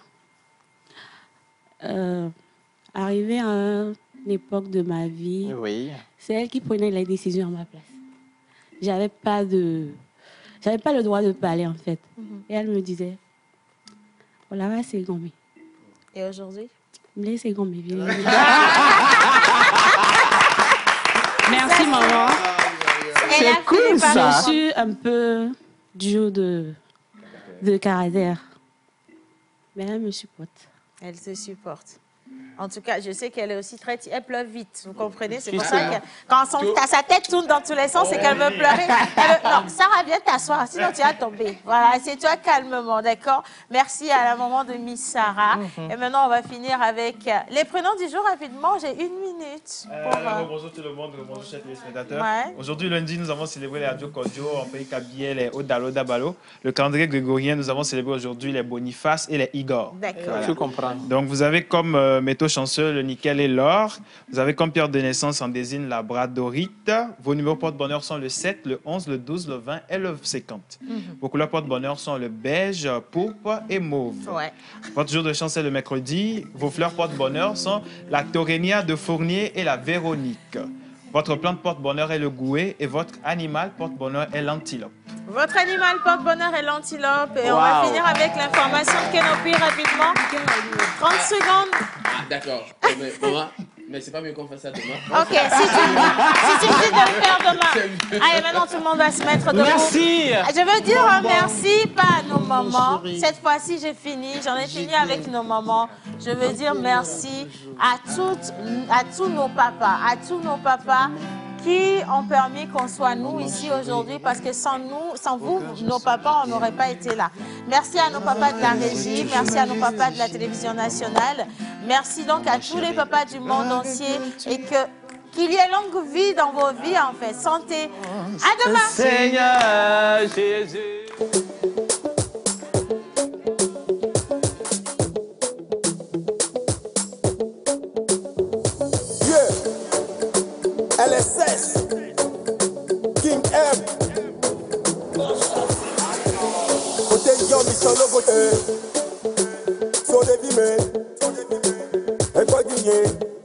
arrivée à une époque de ma vie, Oui. c'est elle qui prenait les décisions à ma place. J'avais pas le droit de parler, en fait. Et elle me disait, voilà, c'est gommé. Et aujourd'hui? C'est gommé. Merci, maman. C'est cool, ça. Je suis un peu dure de caractère. Mais elle me supporte. Elle te supporte. En tout cas, je sais qu'elle est aussi très... Elle pleure vite, vous comprenez? C'est pour ça que quand sa tête tourne dans tous les sens, c'est qu'elle veut pleurer. Non, Sarah, viens t'asseoir, sinon tu vas tomber. Voilà, assieds-toi calmement, d'accord? Merci à la maman de Miss Sarah. Et maintenant, on va finir avec les prénoms du jour rapidement. J'ai 1 minute. Bonjour tout le monde, bonjour chers téléspectateurs. Ouais. Aujourd'hui, lundi, nous avons célébré les Radio Cordio, en pays Kabylie, les Odalo Dabalo. Le calendrier grégorien, nous avons célébré aujourd'hui les Boniface et les Igor. D'accord. Voilà. Je comprends. Donc, vous avez comme métaux chanceux le nickel et l'or. Vous avez comme pierre de naissance en désigne la bradorite. Vos numéros porte-bonheur sont le 7, le 11, le 12, le 20 et le 50. Vos couleurs porte-bonheur sont le beige, pourpre et mauve. Ouais. Votre jour de chance est le mercredi. Vos fleurs porte-bonheur sont la Torrénia de Fournier et la Véronique. Votre plante porte-bonheur est le gouet et votre animal porte-bonheur est l'antilope. Votre animal porte-bonheur est l'antilope. Et on va finir avec l'information de Kenopi rapidement. 30 secondes. Ah, d'accord. Mais c'est pas mieux qu'on fasse ça demain. Ok, si tu me dis de le faire demain. Allez, maintenant tout le monde va se mettre debout. Merci. Je veux dire un merci, pas à nos mamans. Cette fois-ci, j'ai fini. J'en ai fini avec nos mamans. Je veux dire merci à tous nos papas, qui ont permis qu'on soit nous ici aujourd'hui, parce que sans vous, nos papas, on n'aurait pas été là. Merci à nos papas de la régie, merci à nos papas de la télévision nationale, merci donc à tous les papas du monde entier et qu'il y ait longue vie dans vos vies en fait. Santé. À demain. Seigneur Jésus. crier.